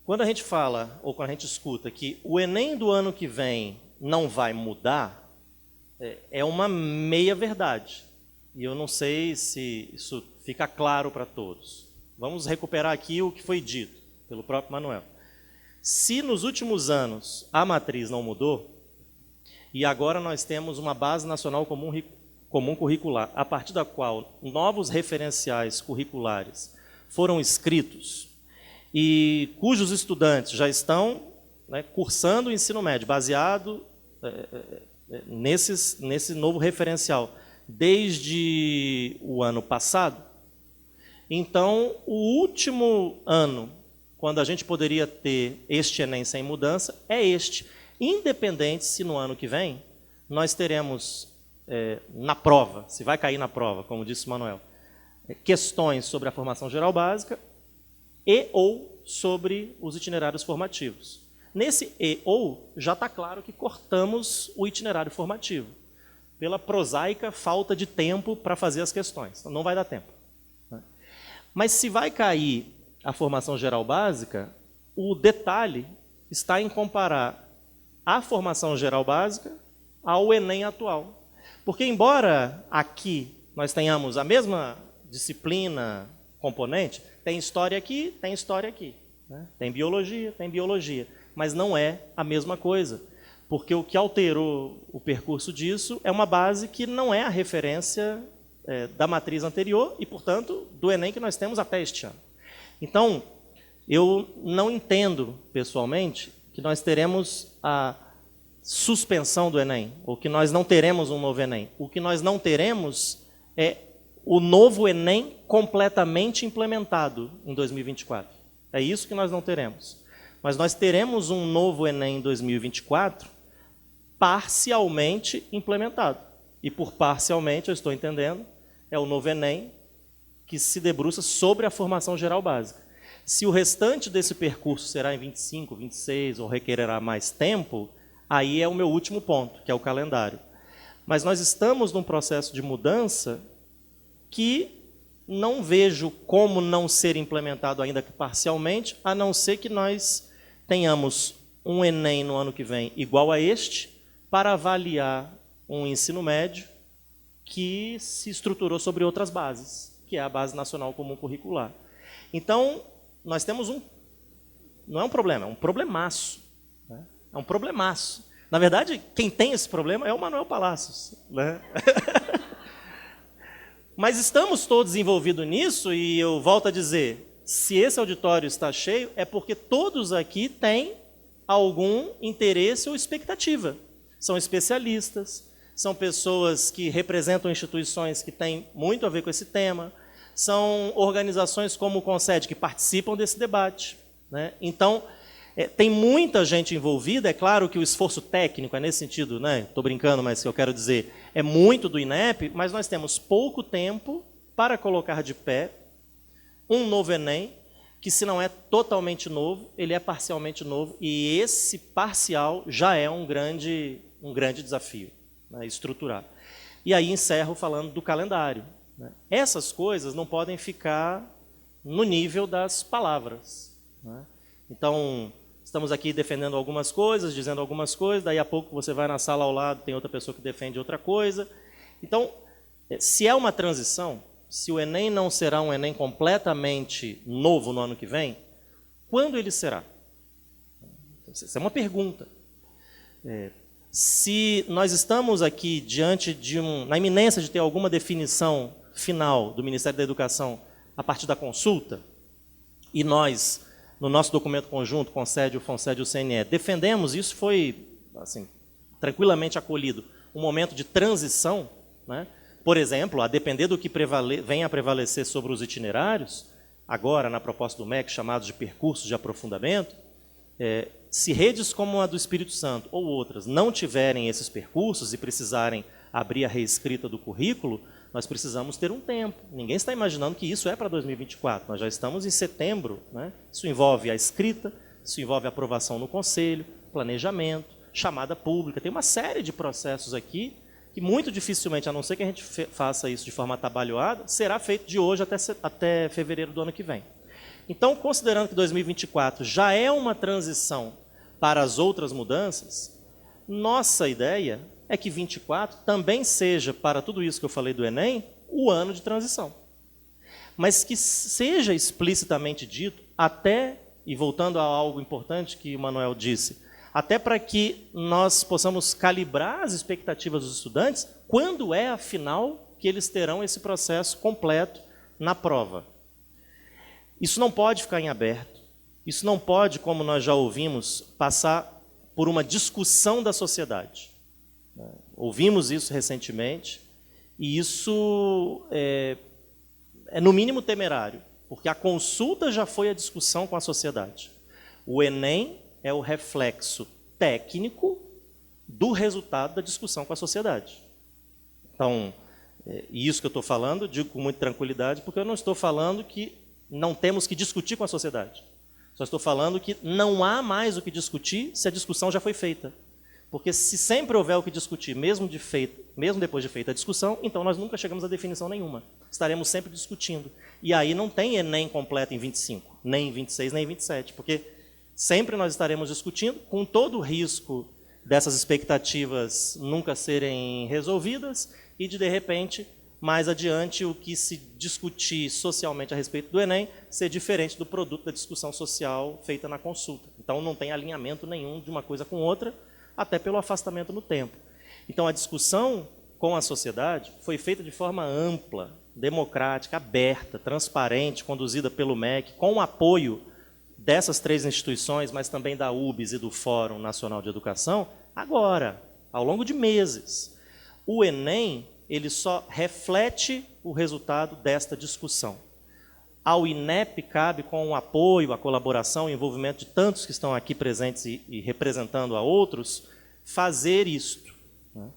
quando a gente fala, ou quando a gente escuta que o Enem do ano que vem não vai mudar, é uma meia-verdade. E eu não sei se isso fica claro para todos. Vamos recuperar aqui o que foi dito pelo próprio Manuel. Se nos últimos anos a matriz não mudou, e agora nós temos uma base nacional comum curricular, a partir da qual novos referenciais curriculares foram escritos e cujos estudantes já estão, né, cursando o ensino médio, baseado nesse novo referencial, desde o ano passado. Então, o último ano, quando a gente poderia ter este Enem sem mudança, é este. Independente se no ano que vem nós teremos na prova, se vai cair na prova, como disse o Manuel, questões sobre a formação geral básica e ou sobre os itinerários formativos. Nesse e ou, já está claro que cortamos o itinerário formativo, pela prosaica falta de tempo para fazer as questões. Então, não vai dar tempo. Mas se vai cair a formação geral básica, o detalhe está em comparar a formação geral básica ao Enem atual. Porque, embora aqui nós tenhamos a mesma disciplina componente, tem história aqui, né? Tem biologia, mas não é a mesma coisa. Porque o que alterou o percurso disso é uma base que não é a referência da matriz anterior e, portanto, do Enem que nós temos até este ano. Então, eu não entendo, pessoalmente, que nós teremos a suspensão do Enem, ou que nós não teremos um novo Enem. O que nós não teremos é o novo Enem completamente implementado em 2024. É isso que nós não teremos. Mas nós teremos um novo Enem em 2024 parcialmente implementado. E por parcialmente, eu estou entendendo, é o novo Enem que se debruça sobre a formação geral básica. Se o restante desse percurso será em 25, 26 ou requererá mais tempo, aí é o meu último ponto, que é o calendário. Mas nós estamos num processo de mudança que não vejo como não ser implementado ainda que parcialmente, a não ser que nós tenhamos um Enem no ano que vem igual a este, para avaliar um ensino médio que se estruturou sobre outras bases, que é a Base Nacional Comum Curricular. Então, nós temos não é um problema, é um problemaço, né? É um problemaço. Na verdade, quem tem esse problema é o Manuel Palacios, né? Mas estamos todos envolvidos nisso e eu volto a dizer, se esse auditório está cheio, é porque todos aqui têm algum interesse ou expectativa. São especialistas, são pessoas que representam instituições que têm muito a ver com esse tema, são organizações como o Concede que participam desse debate, né? Então, tem muita gente envolvida. É claro que o esforço técnico é nesse sentido, né? Estou brincando, mas o que eu quero dizer é muito do INEP, mas nós temos pouco tempo para colocar de pé um novo Enem, que se não é totalmente novo, ele é parcialmente novo, e esse parcial já é um grande desafio, né, estruturar. E aí encerro falando do calendário, né? Essas coisas não podem ficar no nível das palavras. né? Então, estamos aqui defendendo algumas coisas, dizendo algumas coisas, daí a pouco você vai na sala ao lado, tem outra pessoa que defende outra coisa. Então, se é uma transição, se o Enem não será um Enem completamente novo no ano que vem, quando ele será? Essa é uma pergunta. Se nós estamos aqui diante de na iminência de ter alguma definição final do Ministério da Educação a partir da consulta, e nós, no nosso documento conjunto, CONSED, o FONSED e o CNE, defendemos, isso foi assim, tranquilamente acolhido, um momento de transição, né? Por exemplo, a depender do que venha a prevalecer sobre os itinerários, agora na proposta do MEC, chamados de percursos de aprofundamento, se redes como a do Espírito Santo ou outras não tiverem esses percursos e precisarem abrir a reescrita do currículo, nós precisamos ter um tempo. Ninguém está imaginando que isso é para 2024, nós já estamos em setembro, né? Isso envolve a escrita, isso envolve a aprovação no Conselho, planejamento, chamada pública, tem uma série de processos aqui que muito dificilmente, a não ser que a gente faça isso de forma atabalhoada, será feito de hoje até fevereiro do ano que vem. Então, considerando que 2024 já é uma transição para as outras mudanças, nossa ideia é que 24 também seja, para tudo isso que eu falei do Enem, o ano de transição. Mas que seja explicitamente dito, até, e voltando a algo importante que o Manuel disse, até para que nós possamos calibrar as expectativas dos estudantes, quando é, afinal, que eles terão esse processo completo na prova. Isso não pode ficar em aberto, isso não pode, como nós já ouvimos, passar por uma discussão da sociedade. Ouvimos isso recentemente, e isso é no mínimo temerário, porque a consulta já foi a discussão com a sociedade. O Enem é o reflexo técnico do resultado da discussão com a sociedade. Então, isso que eu estou falando, digo com muita tranquilidade, porque eu não estou falando que não temos que discutir com a sociedade. Só estou falando que não há mais o que discutir se a discussão já foi feita. Porque se sempre houver o que discutir, mesmo depois de feita a discussão, então nós nunca chegamos a definição nenhuma. Estaremos sempre discutindo. E aí não tem Enem completo em 25, nem em 26, nem em 27, porque sempre nós estaremos discutindo, com todo o risco dessas expectativas nunca serem resolvidas e de repente, mais adiante, o que se discutir socialmente a respeito do Enem ser diferente do produto da discussão social feita na consulta. Então, não tem alinhamento nenhum de uma coisa com outra, até pelo afastamento no tempo. Então, a discussão com a sociedade foi feita de forma ampla, democrática, aberta, transparente, conduzida pelo MEC, com o apoio dessas três instituições, mas também da UBS e do Fórum Nacional de Educação, agora, ao longo de meses. O Enem, ele só reflete o resultado desta discussão. Ao INEP cabe, com o apoio, a colaboração e o envolvimento de tantos que estão aqui presentes e representando a outros, fazer isto. Né?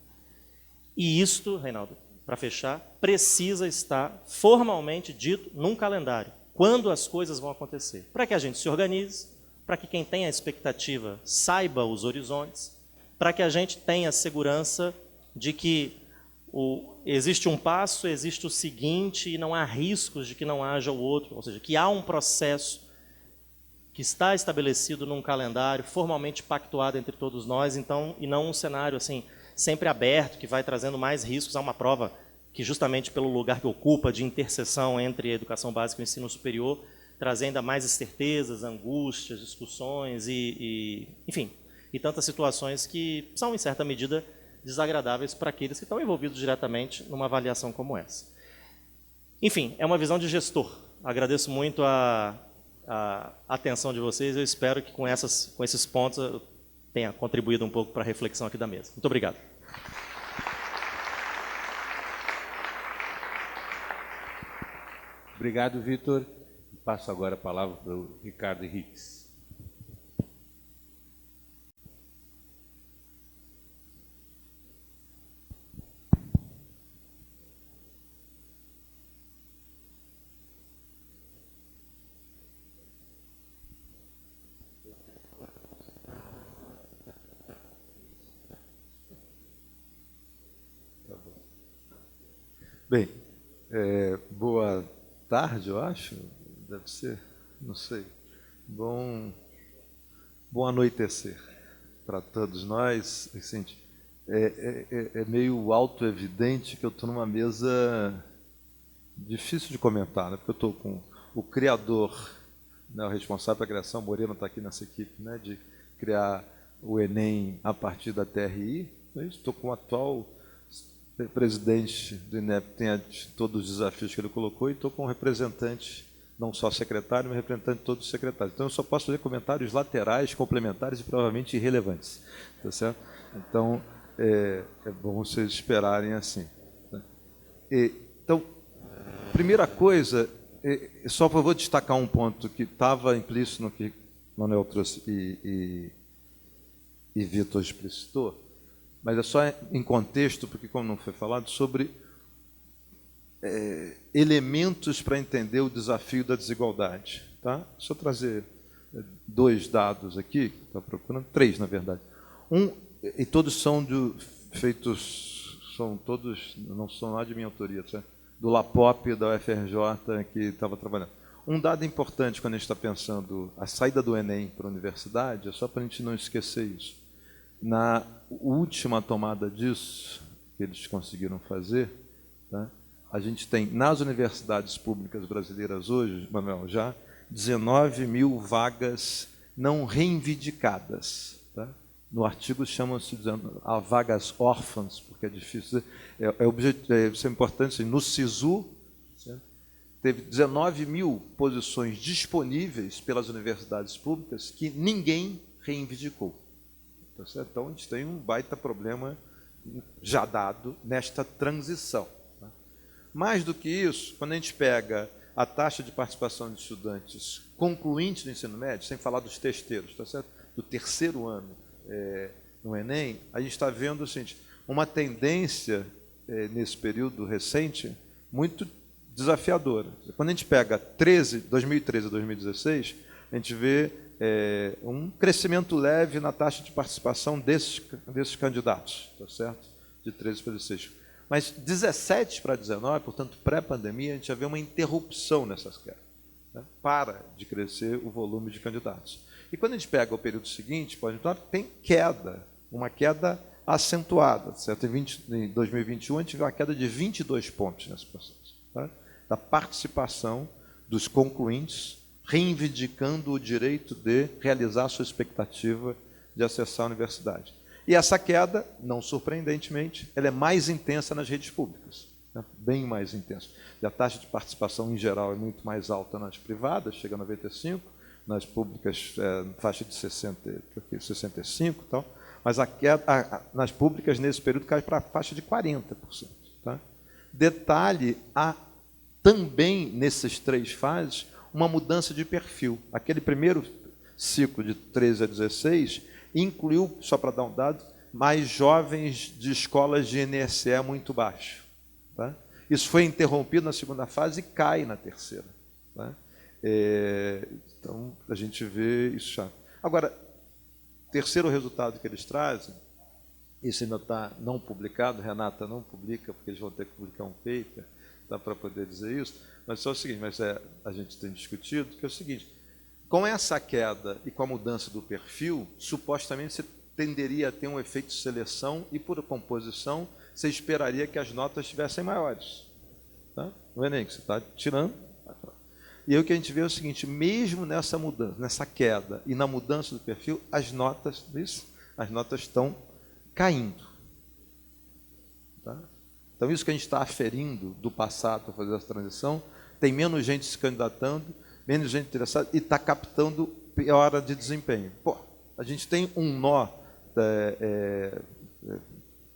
E isto, Reinaldo, para fechar, precisa estar formalmente dito num calendário. Quando as coisas vão acontecer. Para que a gente se organize, para que quem tem a expectativa saiba os horizontes, para que a gente tenha segurança de que existe um passo, existe o seguinte, e não há riscos de que não haja o outro. Ou seja, que há um processo que está estabelecido num calendário, formalmente pactuado entre todos nós, então, e não um cenário assim, sempre aberto, que vai trazendo mais riscos a uma prova que justamente pelo lugar que ocupa de interseção entre a educação básica e o ensino superior, traz ainda mais incertezas, angústias, discussões enfim, e tantas situações que são, em certa medida, desagradáveis para aqueles que estão envolvidos diretamente numa avaliação como essa. Enfim, é uma visão de gestor. Agradeço muito a atenção de vocês, eu espero que com esses pontos eu tenha contribuído um pouco para a reflexão aqui da mesa. Muito obrigado. Obrigado, Vitor. Passo agora a palavra para o Ricardo Henriques. Bem, boa tarde, eu acho, deve ser, não sei. Bom anoitecer para todos nós. Vicente, é meio autoevidente que eu estou numa mesa difícil de comentar, né? Porque eu estou com o criador, né, o responsável pela criação, Moreno está aqui nessa equipe, né, de criar o Enem a partir da TRI. Estou com o atual presidente do INEP, tem todos os desafios que ele colocou, e estou com um representante, não só secretário, mas representante de todos os secretários. Então, eu só posso fazer comentários laterais, complementares e provavelmente irrelevantes. Tá certo? Então, é bom vocês esperarem assim. Né? Então, primeira coisa, só vou destacar um ponto que estava implícito no que Manuel trouxe e Vitor explicitou, mas é só em contexto, porque, como não foi falado, sobre elementos para entender o desafio da desigualdade. Tá? Deixa eu trazer 2 dados aqui, que estou procurando, 3, na verdade. E todos são todos, não são lá de minha autoria, tá? Do LAPOP da UFRJ, que estava trabalhando. Um dado importante quando a gente está pensando a saída do Enem para a universidade, é só para a gente não esquecer isso. Na última tomada disso, que eles conseguiram fazer, tá? A gente tem, nas universidades públicas brasileiras hoje, Manuel, já 19 mil vagas não reivindicadas. Tá? No artigo chamam-se a vagas órfãs, porque é difícil. Isso é importante. No SISU, certo? Teve 19 mil posições disponíveis pelas universidades públicas que ninguém reivindicou. Tá certo? Então, a gente tem um baita problema já dado nesta transição. Tá? Mais do que isso, quando a gente pega a taxa de participação de estudantes concluintes do ensino médio, sem falar dos testeiros, tá certo? Do terceiro ano no Enem, a gente está vendo assim, uma tendência nesse período recente muito desafiadora. Quando a gente pega 2013 a 2016, a gente vê um crescimento leve na taxa de participação desses candidatos, tá certo? De 13 para 16. Mas 17 para 19, portanto, pré-pandemia, a gente já vê uma interrupção nessas quedas. Né? Para de crescer o volume de candidatos. E quando a gente pega o período seguinte, pode notar que tem queda, uma queda acentuada. Certo? Em 2021, a gente vê uma queda de 22 pontos nesse processo. Tá? Da participação dos concluintes, reivindicando o direito de realizar a sua expectativa de acessar a universidade. E essa queda, não surpreendentemente, ela é mais intensa nas redes públicas, né? Bem mais intensa. E a taxa de participação, em geral, é muito mais alta nas privadas, chega a 95%, nas públicas, faixa de 65%, tal, mas a queda, nas públicas, nesse período, cai para a faixa de 40%. Tá? Detalhe, há também, nessas 3 fases, uma mudança de perfil. Aquele primeiro ciclo de 13 a 16 incluiu, só para dar um dado, mais jovens de escolas de NSE muito baixo. Tá? Isso foi interrompido na segunda fase e cai na terceira. Tá? Então, a gente vê isso já. Agora, terceiro resultado que eles trazem, isso ainda está não publicado, Renata não publica, porque eles vão ter que publicar um paper, tá, para poder dizer isso, mas só o seguinte, a gente tem discutido, que é o seguinte, com essa queda e com a mudança do perfil, supostamente você tenderia a ter um efeito de seleção e, por composição, você esperaria que as notas estivessem maiores. Tá? No Enem, que você está tirando. E aí o que a gente vê é o seguinte, mesmo nessa mudança, nessa queda e na mudança do perfil, as notas estão caindo. Tá? Então, isso que a gente está aferindo do passado para fazer essa transição, tem menos gente se candidatando, menos gente interessada e está captando piora de desempenho. Pô, a gente tem um nó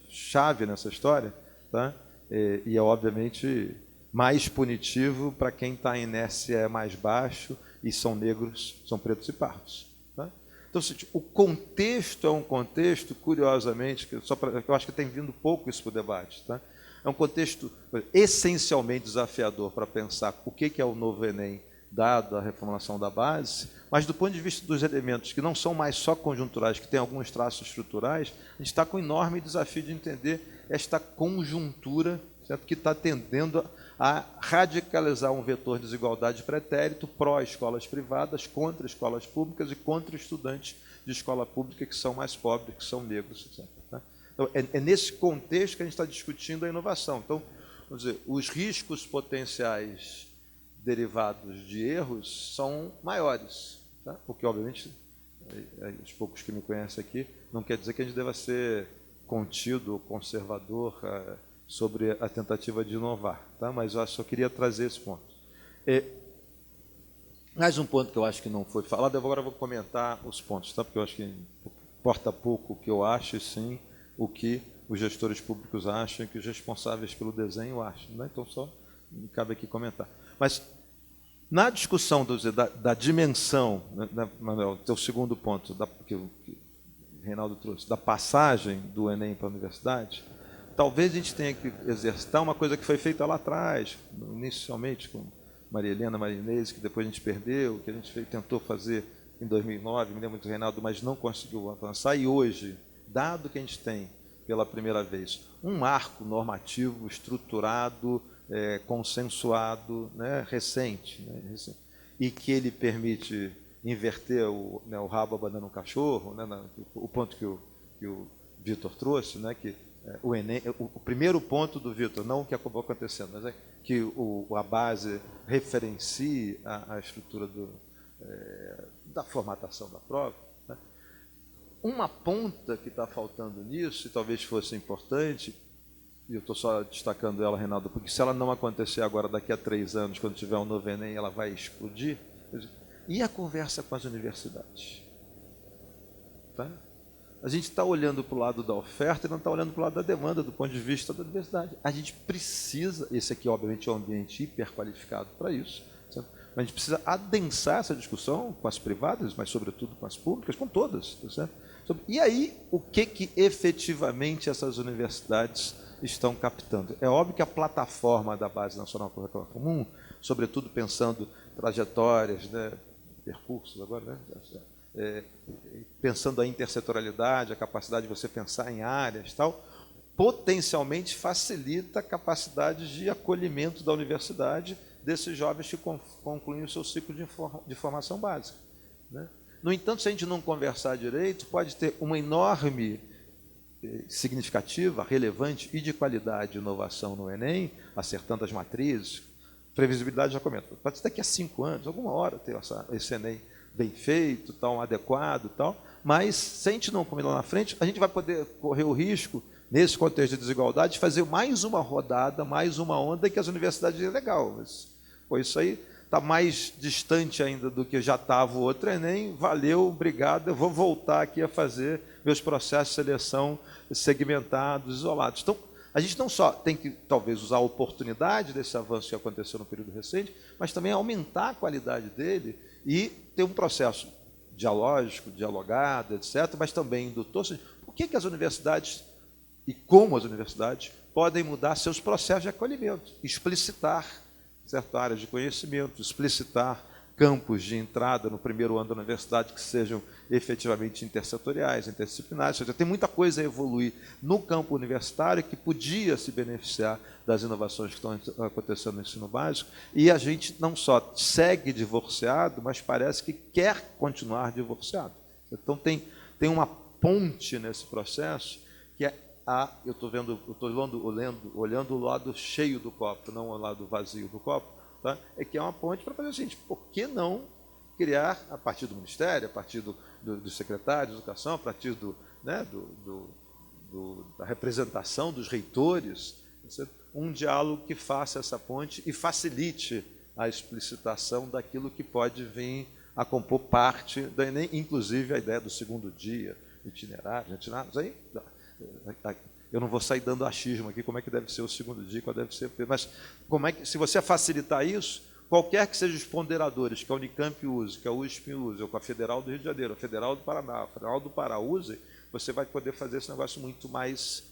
chave nessa história, tá? E é obviamente mais punitivo para quem está em NSE mais baixo e são negros, são pretos e pardos. Tá? Então, o contexto é um contexto, curiosamente, eu acho que tem vindo pouco isso para o debate, tá? É um contexto essencialmente desafiador para pensar o que é o novo Enem, dado a reformulação da base, mas do ponto de vista dos elementos que não são mais só conjunturais, que têm alguns traços estruturais, a gente está com um enorme desafio de entender esta conjuntura certo? Que está tendendo a radicalizar um vetor de desigualdade pretérito pró-escolas privadas, contra escolas públicas e contra estudantes de escola pública que são mais pobres, que são negros, etc. Tá? Então, é nesse contexto que a gente está discutindo a inovação. Então, vamos dizer, os riscos potenciais derivados de erros são maiores, tá? O que, obviamente, os poucos que me conhecem aqui, não quer dizer que a gente deva ser contido, conservador, sobre a tentativa de inovar, tá? Mas eu só queria trazer esse ponto. Mais um ponto que eu acho que não foi falado, agora eu vou comentar os pontos, tá? Porque eu acho que importa pouco o que eu acho, e sim o que os gestores públicos acham, que os responsáveis pelo desenho acham, né? Então, só me cabe aqui comentar. Mas, na discussão da dimensão, né, Manuel, teu segundo ponto, que o Reinaldo trouxe, da passagem do Enem para a universidade, talvez a gente tenha que exercitar uma coisa que foi feita lá atrás, inicialmente com Maria Helena, Maria Inês, que depois a gente perdeu, que a gente tentou fazer em 2009, me lembro muito do Reinaldo, mas não conseguiu avançar, e hoje, dado que a gente tem, pela primeira vez, um marco normativo estruturado, consensuado, né, recente, e que ele permite inverter o rabo abanando o cachorro, né, o ponto que o Vitor trouxe, né, que o Enem, o primeiro ponto do Vitor, não o que acabou acontecendo, mas é que a base referencie a estrutura da formatação da prova. Né. Uma ponta que está faltando nisso, e talvez fosse importante, e eu estou só destacando ela, Reinaldo, porque se ela não acontecer agora, daqui a 3 anos, quando tiver um novo Enem, ela vai explodir. E a conversa com as universidades? Tá? A gente está olhando para o lado da oferta e não está olhando para o lado da demanda, do ponto de vista da universidade. A gente precisa, esse aqui obviamente é um ambiente hiperqualificado para isso, certo? Mas a gente precisa adensar essa discussão com as privadas, mas sobretudo com as públicas, com todas. Certo? E aí, o que efetivamente essas universidades estão captando? É óbvio que a plataforma da Base Nacional Curricular Comum, sobretudo pensando trajetórias, né, percursos agora, né, pensando a intersetorialidade, a capacidade de você pensar em áreas, tal, potencialmente facilita a capacidade de acolhimento da universidade desses jovens que concluem o seu ciclo de formação básica. Né? No entanto, se a gente não conversar direito, pode ter uma enorme, significativa, relevante e de qualidade inovação no Enem, acertando as matrizes, previsibilidade já comenta, pode ser daqui a 5 anos, alguma hora ter esse Enem bem feito, tal, adequado, tal, mas se a gente não comer lá na frente, a gente vai poder correr o risco, nesse contexto de desigualdade, de fazer mais uma rodada, mais uma onda, que as universidades dizem, legal, mas pô, isso aí está mais distante ainda do que já estava o outro Enem, valeu, obrigado, eu vou voltar aqui a fazer meus processos de seleção segmentados, isolados. Então, a gente não só tem que, talvez, usar a oportunidade desse avanço que aconteceu no período recente, mas também aumentar a qualidade dele e ter um processo dialógico, dialogado, etc., mas também indutor. Por que as universidades e como as universidades podem mudar seus processos de acolhimento, explicitar certas áreas de conhecimento, explicitar campos de entrada no primeiro ano da universidade que sejam efetivamente intersetoriais, interdisciplinares. Ou seja, tem muita coisa a evoluir no campo universitário que podia se beneficiar das inovações que estão acontecendo no ensino básico, e a gente não só segue divorciado, mas parece que quer continuar divorciado. Então, tem uma ponte nesse processo que é eu estou olhando o lado cheio do copo, não o lado vazio do copo, tá? É que é uma ponte para fazer o seguinte: por que não criar, a partir do Ministério, a partir do secretário de Educação, a partir da representação dos reitores, um diálogo que faça essa ponte e facilite a explicitação daquilo que pode vir a compor parte da Enem, inclusive a ideia do segundo dia, itinerários, aí eu não vou sair dando achismo aqui, como é que deve ser o segundo dia, qual deve ser, mas como é que, se você facilitar isso, qualquer que sejam os ponderadores que a Unicamp use, que a USP use, ou que a Federal do Rio de Janeiro, a Federal do Paraná, a Federal do Pará use, você vai poder fazer esse negócio muito mais,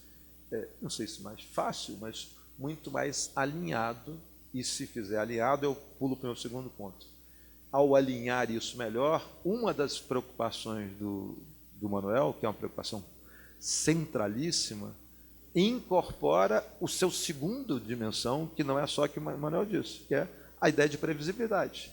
não sei se mais fácil, mas muito mais alinhado, e se fizer alinhado, eu pulo para o meu segundo ponto. Ao alinhar isso melhor, uma das preocupações do Manuel, que é uma preocupação centralíssima, incorpora o seu segundo dimensão, que não é só que o Manuel disse, que é a ideia de previsibilidade.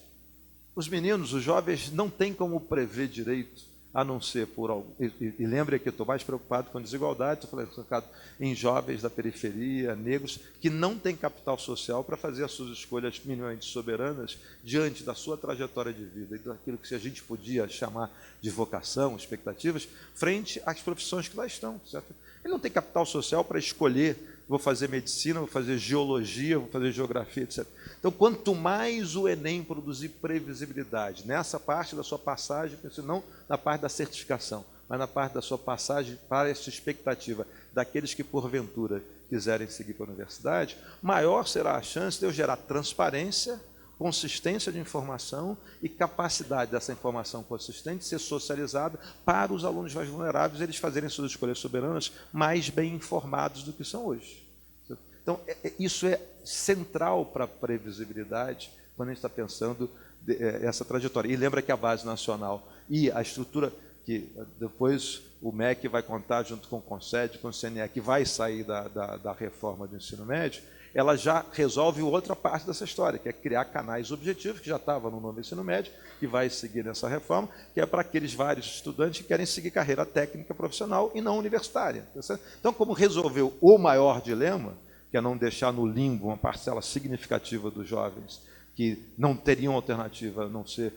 Os meninos, os jovens, não têm como prever direito, a não ser por algo. E lembre que eu estou mais preocupado com desigualdade, estou focado em jovens da periferia, negros, que não têm capital social para fazer as suas escolhas minimamente soberanas diante da sua trajetória de vida e daquilo que a gente podia chamar de vocação, expectativas, frente às profissões que lá estão. Certo? Ele não tem capital social para escolher, vou fazer medicina, vou fazer geologia, vou fazer geografia, etc. Então, quanto mais o Enem produzir previsibilidade nessa parte da sua passagem, não na parte da certificação, mas na parte da sua passagem para essa expectativa daqueles que, porventura, quiserem seguir para a universidade, maior será a chance de eu gerar transparência, consistência de informação e capacidade dessa informação consistente ser socializada para os alunos mais vulneráveis, eles fazerem suas escolhas soberanas mais bem informados do que são hoje. Então, isso é central para a previsibilidade quando a gente está pensando essa trajetória. E lembra que a base nacional e a estrutura que depois o MEC vai contar junto com o CONSED, com o CNE, que vai sair da reforma do ensino médio, ela já resolve outra parte dessa história, que é criar canais objetivos, que já estava no novo ensino médio, que vai seguir nessa reforma, que é para aqueles vários estudantes que querem seguir carreira técnica profissional e não universitária. Tá? Então, como resolveu o maior dilema, que é não deixar no limbo uma parcela significativa dos jovens que não teriam alternativa a não ser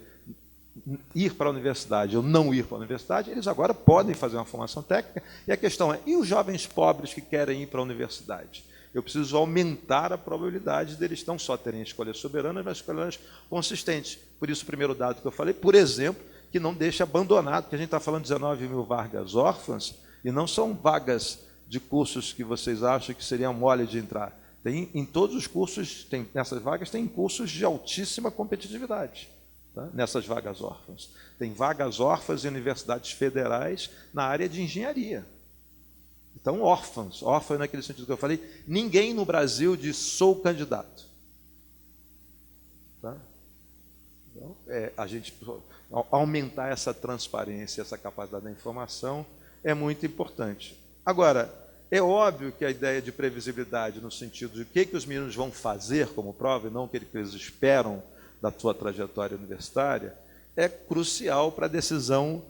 ir para a universidade ou não ir para a universidade, eles agora podem fazer uma formação técnica, e a questão é, e os jovens pobres que querem ir para a universidade? Eu preciso aumentar a probabilidade deles não só terem escolhas soberanas, mas escolhas consistentes. Por isso, o primeiro dado que eu falei, por exemplo, que não deixe abandonado, porque a gente está falando de 19 mil vagas órfãs, e não são vagas de cursos que vocês acham que seriam mole de entrar. Tem, em todos os cursos, nessas vagas, tem cursos de altíssima competitividade, tá? Nessas vagas órfãs. Tem vagas órfãs em universidades federais na área de engenharia. Então, órfãos naquele sentido que eu falei, ninguém no Brasil diz sou candidato. Tá? Então, a gente aumentar essa transparência, essa capacidade da informação é muito importante. Agora, é óbvio que a ideia de previsibilidade no sentido de o que os meninos vão fazer como prova e não o que eles esperam da sua trajetória universitária é crucial para a decisão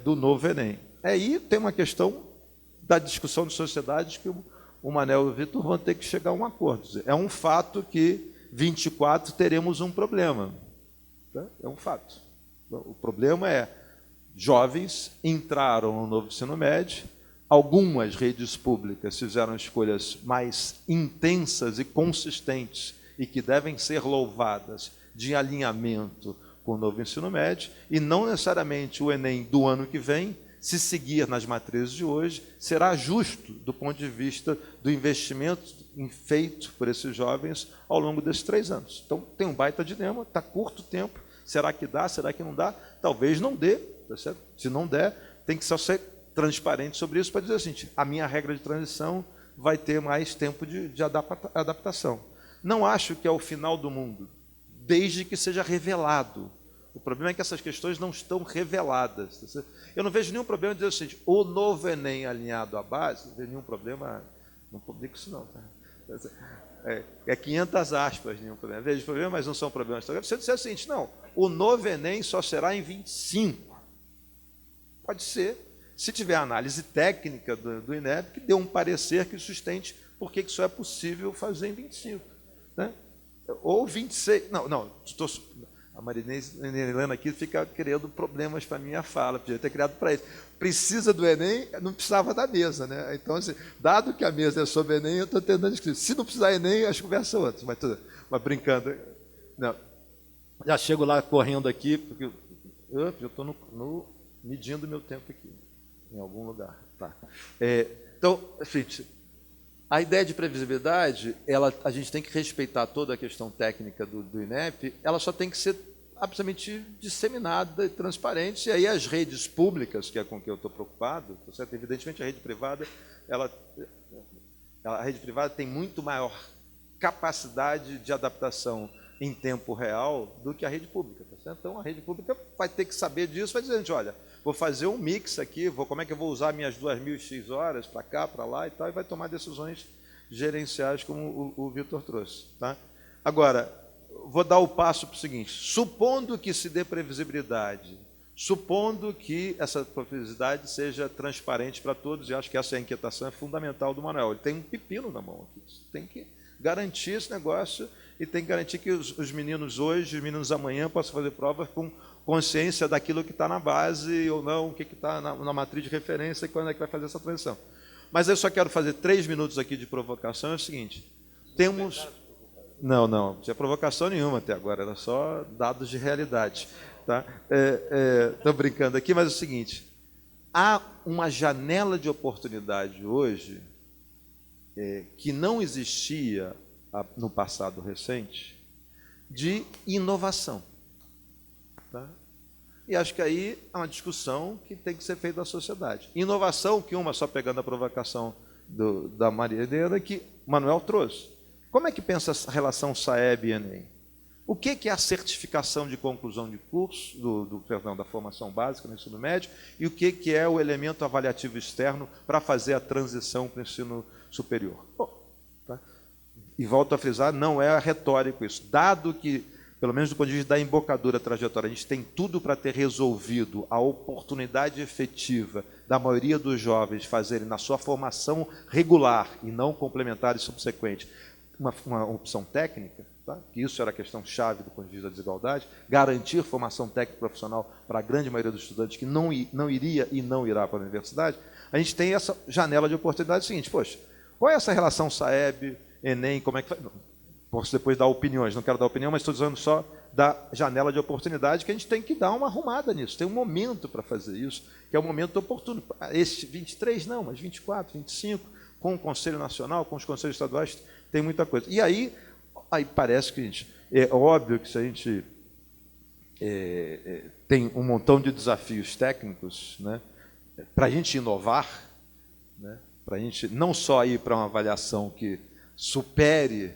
do novo Enem. Aí tem uma questão da discussão de sociedade que o Manel e o Vitor vão ter que chegar a um acordo. É um fato que 24 teremos um problema. Tá? É um fato. O problema é, jovens entraram no novo ensino médio, algumas redes públicas fizeram escolhas mais intensas e consistentes e que devem ser louvadas de alinhamento com o novo ensino médio, e não necessariamente o Enem do ano que vem, se seguir nas matrizes de hoje, será justo do ponto de vista do investimento feito por esses jovens ao longo desses 3 anos. Então, tem um baita dilema, está curto tempo, será que dá, será que não dá? Talvez não dê, tá certo? Se não der, tem que só ser transparente sobre isso para dizer assim, a minha regra de transição vai ter mais tempo de adaptação. Não acho que é o final do mundo, desde que seja revelado. O problema é que essas questões não estão reveladas. Eu não vejo nenhum problema em dizer o seguinte, o novo Enem alinhado à base, não vejo nenhum problema, não publico isso não. Tá? É 500 aspas, nenhum problema. Vejo problema, mas não são problemas. Se você disser o seguinte, não, o novo Enem só será em 25. Pode ser, se tiver análise técnica do INEP, que dê um parecer que sustente por que isso é possível fazer em 25. Né? Ou 26. Não, a Marinês Helena aqui fica criando problemas para a minha fala, podia ter criado para eles. Precisa do Enem, não precisava da mesa, né? Então, assim, dado que a mesa é sobre Enem, eu estou tentando escrever. Se não precisar Enem, as conversas são outras, mas brincando. Não. Já chego lá correndo aqui, porque eu estou medindo meu tempo aqui, em algum lugar. Tá. Então, gente, a ideia de previsibilidade, a gente tem que respeitar toda a questão técnica do INEP, ela só tem que ser absolutamente disseminada e transparente, e aí as redes públicas, que é com que eu estou preocupado, tá certo? Evidentemente a rede privada, a rede privada tem muito maior capacidade de adaptação em tempo real do que a rede pública, tá certo? Então, a rede pública vai ter que saber disso, vai dizer, gente, olha, vou fazer um mix aqui, como é que eu vou usar minhas 2.000 horas para cá, para lá e tal, e vai tomar decisões gerenciais como o Vitor trouxe. Tá? Agora, vou dar o passo para o seguinte, supondo que se dê previsibilidade, supondo que essa previsibilidade seja transparente para todos, e acho que essa é a inquietação fundamental do Manuel, ele tem um pepino na mão aqui, tem que garantir esse negócio e tem que garantir que os meninos hoje, os meninos amanhã possam fazer provas com consciência daquilo que está na base ou não, o que está na matriz de referência e quando é que vai fazer essa transição. Mas eu só quero fazer 3 minutos aqui de provocação, é o seguinte, temos... Não tinha provocação nenhuma até agora, era só dados de realidade. Tá? Estou brincando aqui, mas é o seguinte, há uma janela de oportunidade hoje que não existia no passado recente de inovação. Tá? E acho que aí é uma discussão que tem que ser feita na sociedade. Inovação, que uma, só pegando a provocação da Maria Helena, que o Manuel trouxe. Como é que pensa a relação SAEB e Enem? O que é a certificação de conclusão de curso, da formação básica no ensino médio, e o que é o elemento avaliativo externo para fazer a transição para o ensino superior? Bom, tá? E volto a frisar, não é retórico isso. Dado que, pelo menos do ponto de vista da embocadura trajetória, a gente tem tudo para ter resolvido a oportunidade efetiva da maioria dos jovens fazerem na sua formação regular e não complementar e subsequente, uma opção técnica, tá? Que isso era a questão-chave do ponto de vista da desigualdade, garantir formação técnica profissional para a grande maioria dos estudantes que não iria e não irá para a universidade, a gente tem essa janela de oportunidade seguinte, poxa, qual é essa relação SAEB, Enem, como é que faz? Não, posso depois dar opiniões, não quero dar opinião, mas estou dizendo só da janela de oportunidade que a gente tem que dar uma arrumada nisso, tem um momento para fazer isso, que é o momento oportuno. Esse 23 não, mas 24, 25, com o Conselho Nacional, com os Conselhos Estaduais, tem muita coisa. E aí parece que, gente, é óbvio que se a gente tem um montão de desafios técnicos, né, para a gente inovar, né, para a gente não só ir para uma avaliação que supere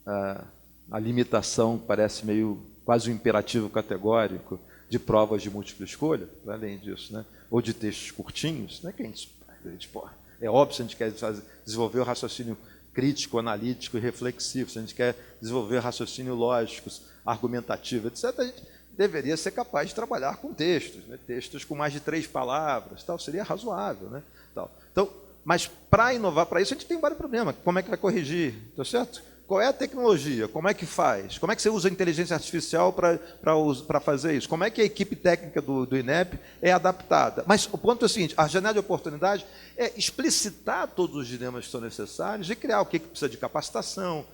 a limitação, parece meio quase um imperativo categórico, de provas de múltipla escolha, além disso, né, ou de textos curtinhos, né, que a gente é óbvio se a gente quer desenvolver o raciocínio crítico, analítico e reflexivo, se a gente quer desenvolver raciocínio lógico, argumentativo, etc., a gente deveria ser capaz de trabalhar com textos, né? Textos com mais de 3 palavras, tal, seria razoável. Né? Tal. Então, mas para inovar para isso, a gente tem vários problemas. Como é que vai corrigir? Tá certo? Qual é a tecnologia? Como é que faz? Como é que você usa a inteligência artificial para fazer isso? Como é que a equipe técnica do INEP é adaptada? Mas o ponto é o seguinte, a janela de oportunidade é explicitar todos os dilemas que são necessários e criar o que precisa de capacitação,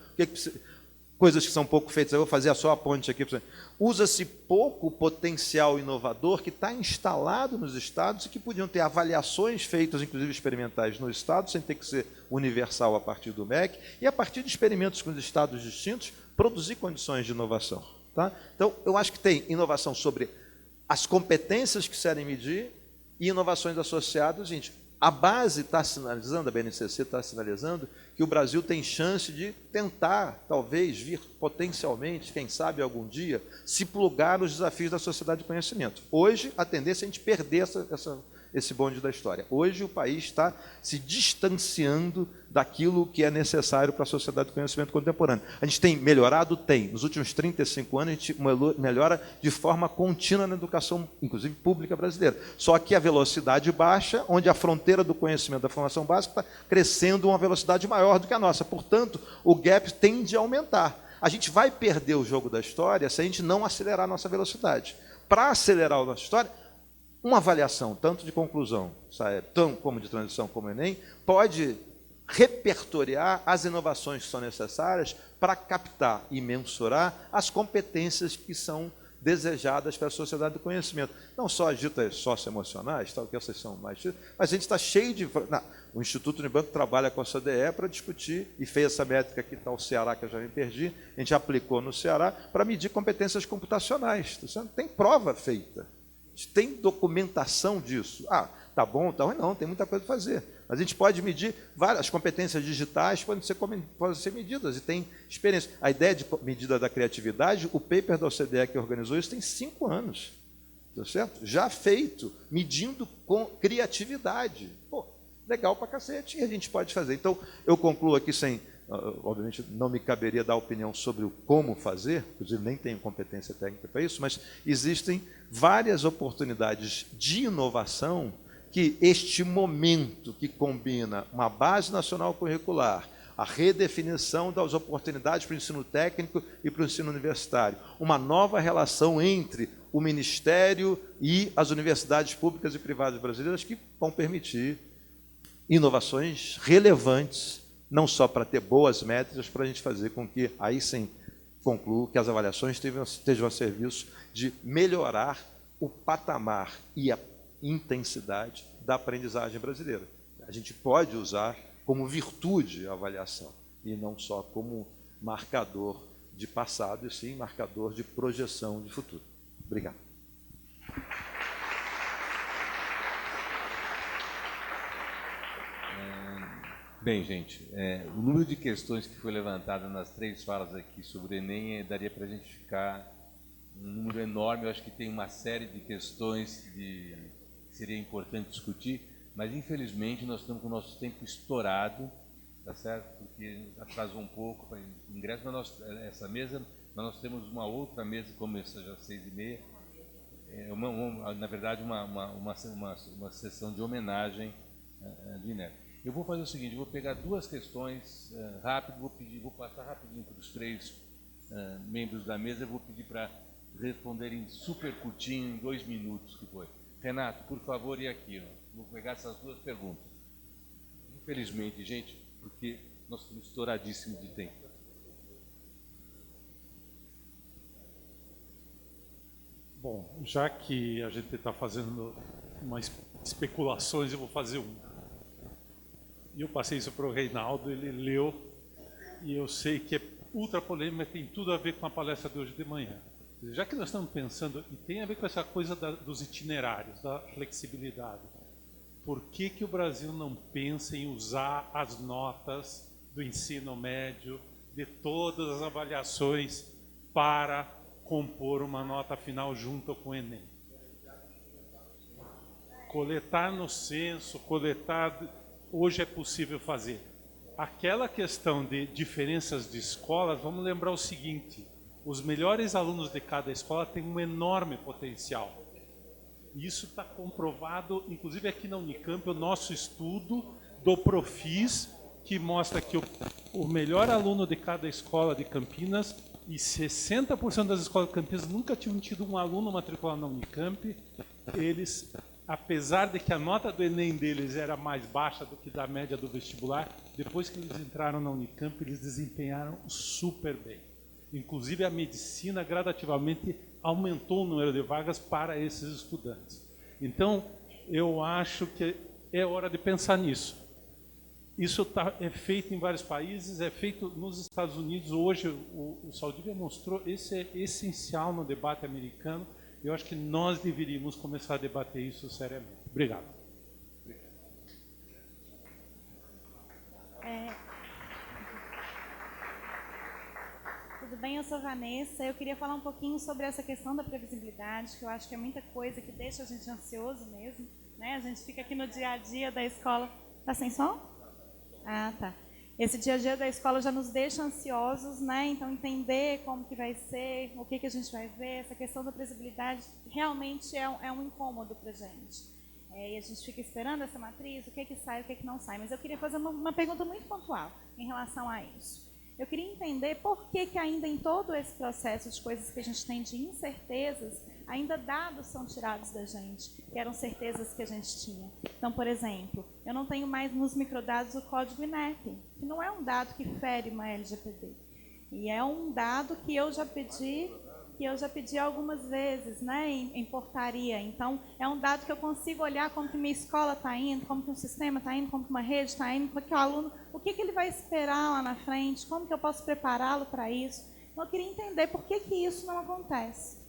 coisas que são pouco feitas. Eu vou fazer só a ponte aqui. Usa-se pouco o potencial inovador que está instalado nos estados e que podiam ter avaliações feitas, inclusive experimentais, nos estados, sem ter que ser universal a partir do MEC, e a partir de experimentos com os estados distintos, produzir condições de inovação. Tá? Então, eu acho que tem inovação sobre as competências que serem medir e inovações associadas. Gente, a base está sinalizando, a BNCC está sinalizando, que o Brasil tem chance de tentar, talvez, vir potencialmente, quem sabe algum dia, se plugar nos desafios da sociedade de conhecimento. Hoje, a tendência é a gente perder esse bonde da história. Hoje, o país está se distanciando daquilo que é necessário para a sociedade de conhecimento contemporâneo. A gente tem melhorado? Tem. Nos últimos 35 anos, a gente melhora de forma contínua na educação, inclusive pública brasileira. Só que a velocidade baixa, onde a fronteira do conhecimento da formação básica está crescendo a uma velocidade maior do que a nossa. Portanto, o gap tende a aumentar. A gente vai perder o jogo da história se a gente não acelerar a nossa velocidade. Para acelerar a nossa história, uma avaliação, tanto de conclusão, como de transição, como Enem, pode repertoriar as inovações que são necessárias para captar e mensurar as competências que são desejadas para a sociedade do conhecimento. Não só as ditas socioemocionais, tal, que essas são mais... Mas a gente está cheio de... o Instituto Unibanco trabalha com a OCDE para discutir, e fez essa métrica aqui, está o Ceará, que eu já me perdi, a gente aplicou no Ceará para medir competências computacionais. Tem prova feita. Tem documentação disso. está bom, está ruim, não, tem muita coisa para fazer. Mas a gente pode medir várias competências digitais, podem ser medidas, e tem experiência. A ideia de medida da criatividade, o paper da OCDE que organizou isso tem 5 anos, tá certo? Já feito, medindo com criatividade. Pô, legal pra cacete, e a gente pode fazer. Então, eu concluo aqui sem... Obviamente, não me caberia dar opinião sobre o como fazer, inclusive nem tenho competência técnica para isso, mas existem várias oportunidades de inovação que este momento que combina uma base nacional curricular, a redefinição das oportunidades para o ensino técnico e para o ensino universitário, uma nova relação entre o Ministério e as universidades públicas e privadas brasileiras que vão permitir inovações relevantes, não só para ter boas métricas, para a gente fazer com que, aí sim, concluo que as avaliações estejam a serviço de melhorar o patamar e a intensidade da aprendizagem brasileira. A gente pode usar como virtude a avaliação, e não só como marcador de passado, e sim marcador de projeção de futuro. Obrigado. Bem, gente, o número de questões que foi levantado nas 3 falas aqui sobre o Enem daria para a gente ficar um número enorme. Eu acho que tem uma série de questões que seria importante discutir, mas infelizmente nós estamos com o nosso tempo estourado, tá certo? Porque atrasou um pouco para ingresso, mas essa mesa, mas nós temos uma outra mesa que começa já às 6h30. Na verdade, uma sessão de homenagem de Inés. Eu vou fazer o seguinte, eu vou pegar 2 questões rápido, vou passar rapidinho para os 3 membros da mesa, eu vou pedir para responderem super curtinho, em 2 minutos que foi. Renato, por favor, e aqui, ó, vou pegar essas 2 perguntas. Infelizmente, gente, porque nós estamos estouradíssimos de tempo. Bom, já que a gente está fazendo umas especulações, eu vou fazer uma. E eu passei isso para o Reinaldo, ele leu, e eu sei que é ultra polêmica, tem tudo a ver com a palestra de hoje de manhã. Já que nós estamos pensando, e tem a ver com essa coisa dos itinerários, da flexibilidade, por que o Brasil não pensa em usar as notas do ensino médio, de todas as avaliações, para compor uma nota final junto com o Enem? Coletar no censo, hoje é possível fazer. Aquela questão de diferenças de escolas, vamos lembrar o seguinte, os melhores alunos de cada escola têm um enorme potencial. Isso está comprovado, inclusive aqui na Unicamp, o nosso estudo do Profis, que mostra que o melhor aluno de cada escola de Campinas, e 60% das escolas de Campinas nunca tinham tido um aluno matriculado na Unicamp, eles... apesar de que a nota do Enem deles era mais baixa do que da média do vestibular, depois que eles entraram na Unicamp, eles desempenharam super bem. Inclusive, a medicina gradativamente aumentou o número de vagas para esses estudantes. Então, eu acho que é hora de pensar nisso. Isso é feito em vários países, é feito nos Estados Unidos. Hoje, o Saldivia mostrou, isso é essencial no debate americano. Eu acho que nós deveríamos começar a debater isso seriamente. Obrigado. Tudo bem, eu sou Vanessa. Eu queria falar um pouquinho sobre essa questão da previsibilidade, que eu acho que é muita coisa que deixa a gente ansioso mesmo, né? A gente fica aqui no dia a dia da escola. Tá sem som? Ah, tá. Esse dia a dia da escola já nos deixa ansiosos, né? Então, entender como que vai ser, o que a gente vai ver, essa questão da previsibilidade realmente é um incômodo para a gente. E a gente fica esperando essa matriz, o que sai, o que não sai. Mas eu queria fazer uma pergunta muito pontual em relação a isso. Eu queria entender por que ainda em todo esse processo de coisas que a gente tem de incertezas, ainda dados são tirados da gente, que eram certezas que a gente tinha. Então, por exemplo, eu não tenho mais nos microdados o código INEP, que não é um dado que fere uma LGPD. E é um dado que eu já pedi algumas vezes, né, em portaria. Então, é um dado que eu consigo olhar como que minha escola está indo, como que um sistema está indo, como que uma rede está indo, como que o aluno, o que ele vai esperar lá na frente, como que eu posso prepará-lo para isso. Então, eu queria entender por que isso não acontece.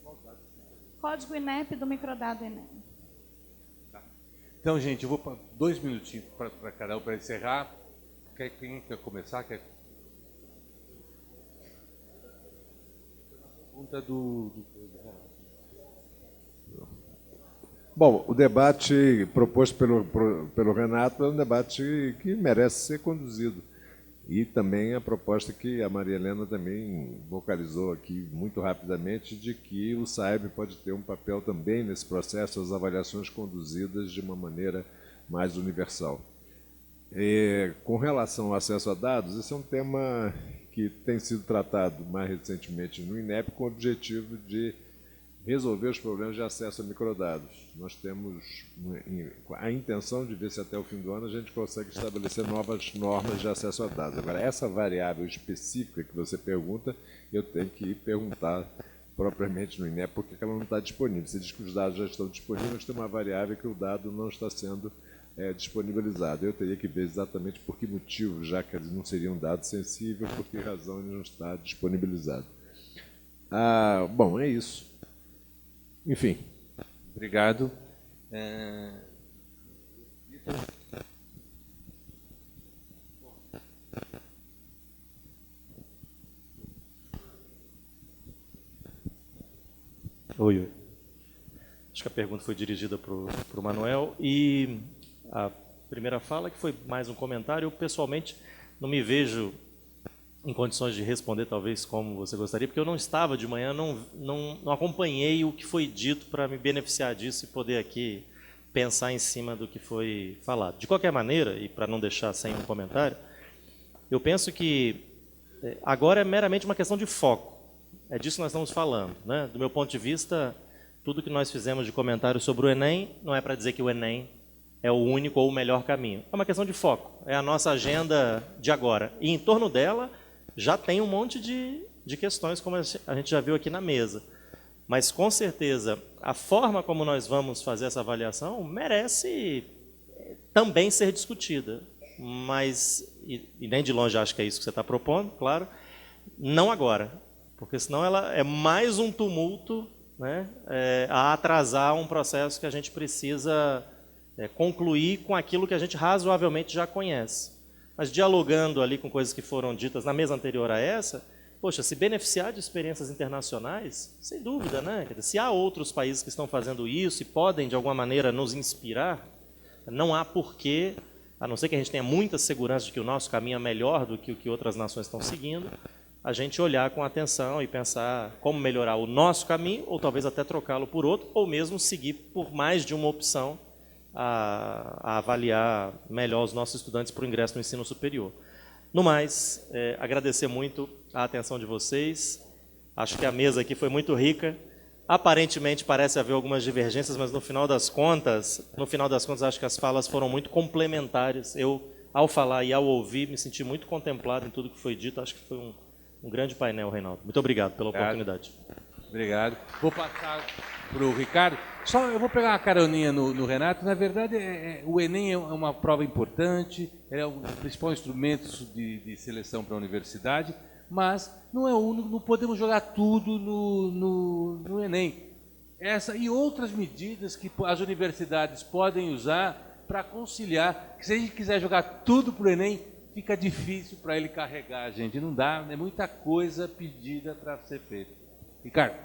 Código INEP do microdado Enem. Então, gente, eu vou para 2 minutinhos para cada um para encerrar. Quem quer começar? Pergunta do Bom, o debate proposto pelo Renato é um debate que merece ser conduzido. E também a proposta que a Maria Helena também vocalizou aqui muito rapidamente, de que o SAEB pode ter um papel também nesse processo, as avaliações conduzidas de uma maneira mais universal. Com relação ao acesso a dados, esse é um tema que tem sido tratado mais recentemente no INEP com o objetivo de resolver os problemas de acesso a microdados. Nós temos a intenção de ver se até o fim do ano a gente consegue estabelecer novas normas de acesso a dados. Agora, essa variável específica que você pergunta, eu tenho que perguntar propriamente no INEP porque ela não está disponível. Você diz que os dados já estão disponíveis, tem uma variável que o dado não está sendo disponibilizado. Eu teria que ver exatamente por que motivo, já que eles não seriam dados sensíveis, por que razão ele não está disponibilizado. Bom, é isso. Enfim. Obrigado. Oi. Acho que a pergunta foi dirigida para o Manuel. E a primeira fala, que foi mais um comentário, eu pessoalmente não me vejo em condições de responder, talvez, como você gostaria, porque eu não estava de manhã, não acompanhei o que foi dito para me beneficiar disso e poder aqui pensar em cima do que foi falado. De qualquer maneira, e para não deixar sem um comentário, eu penso que agora é meramente uma questão de foco. É disso que nós estamos falando, né? Do meu ponto de vista, tudo que nós fizemos de comentário sobre o Enem não é para dizer que o Enem é o único ou o melhor caminho. É uma questão de foco, é a nossa agenda de agora. E em torno dela já tem um monte de questões, como a gente já viu aqui na mesa. Mas, com certeza, a forma como nós vamos fazer essa avaliação merece também ser discutida. Mas, e nem de longe acho que é isso que você está propondo, claro, não agora. Porque senão ela é mais um tumulto, né, a atrasar um processo que a gente precisa concluir com aquilo que a gente razoavelmente já conhece. Mas dialogando ali com coisas que foram ditas na mesa anterior a essa, poxa, se beneficiar de experiências internacionais, sem dúvida, né? Quer dizer, se há outros países que estão fazendo isso e podem, de alguma maneira, nos inspirar, não há porquê, a não ser que a gente tenha muita segurança de que o nosso caminho é melhor do que o que outras nações estão seguindo, a gente olhar com atenção e pensar como melhorar o nosso caminho, ou talvez até trocá-lo por outro, ou mesmo seguir por mais de uma opção a avaliar melhor os nossos estudantes para o ingresso no ensino superior. No mais, agradecer muito a atenção de vocês. Acho que a mesa aqui foi muito rica. Aparentemente parece haver algumas divergências, mas no final das contas, acho que as falas foram muito complementares. Eu, ao falar e ao ouvir, me senti muito contemplado em tudo que foi dito. Acho que foi um grande painel, Reinaldo. Muito obrigado pela oportunidade. Obrigado. Vou passar para o Ricardo. Só eu vou pegar uma caroninha no Renato. Na verdade, o Enem é uma prova importante, é o principal instrumento de seleção para a universidade, mas não é o único, não podemos jogar tudo no Enem. Essa e outras medidas que as universidades podem usar para conciliar, que se a gente quiser jogar tudo para o Enem, fica difícil para ele carregar, gente. Não dá, é muita coisa pedida para ser feita. Ricardo.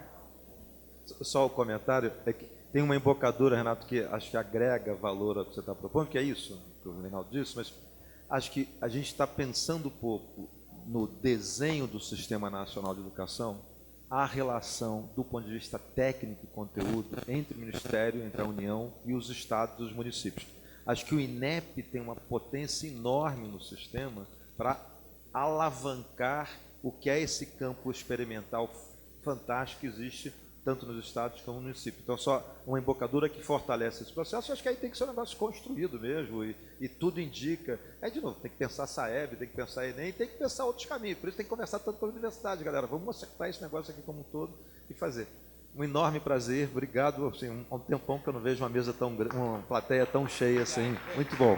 Só o comentário, é que tem uma embocadura, Renato, que acho que agrega valor ao que você está propondo, que é isso que o Reinaldo disse, mas acho que a gente está pensando um pouco no desenho do Sistema Nacional de Educação, a relação do ponto de vista técnico e conteúdo entre o Ministério, entre a União e os estados e os municípios. Acho que o INEP tem uma potência enorme no sistema para alavancar o que é esse campo experimental fantástico que existe tanto nos estados como no município. Então, só uma embocadura que fortalece esse processo. Acho que aí tem que ser um negócio construído mesmo, e tudo indica. Aí, de novo, tem que pensar SAEB, tem que pensar Enem, tem que pensar outros caminhos. Por isso tem que conversar tanto com a universidade, galera. Vamos acertar esse negócio aqui como um todo e fazer. Um enorme prazer, obrigado. Assim, há um tempão que eu não vejo uma mesa tão grande, uma plateia tão cheia assim. Muito bom.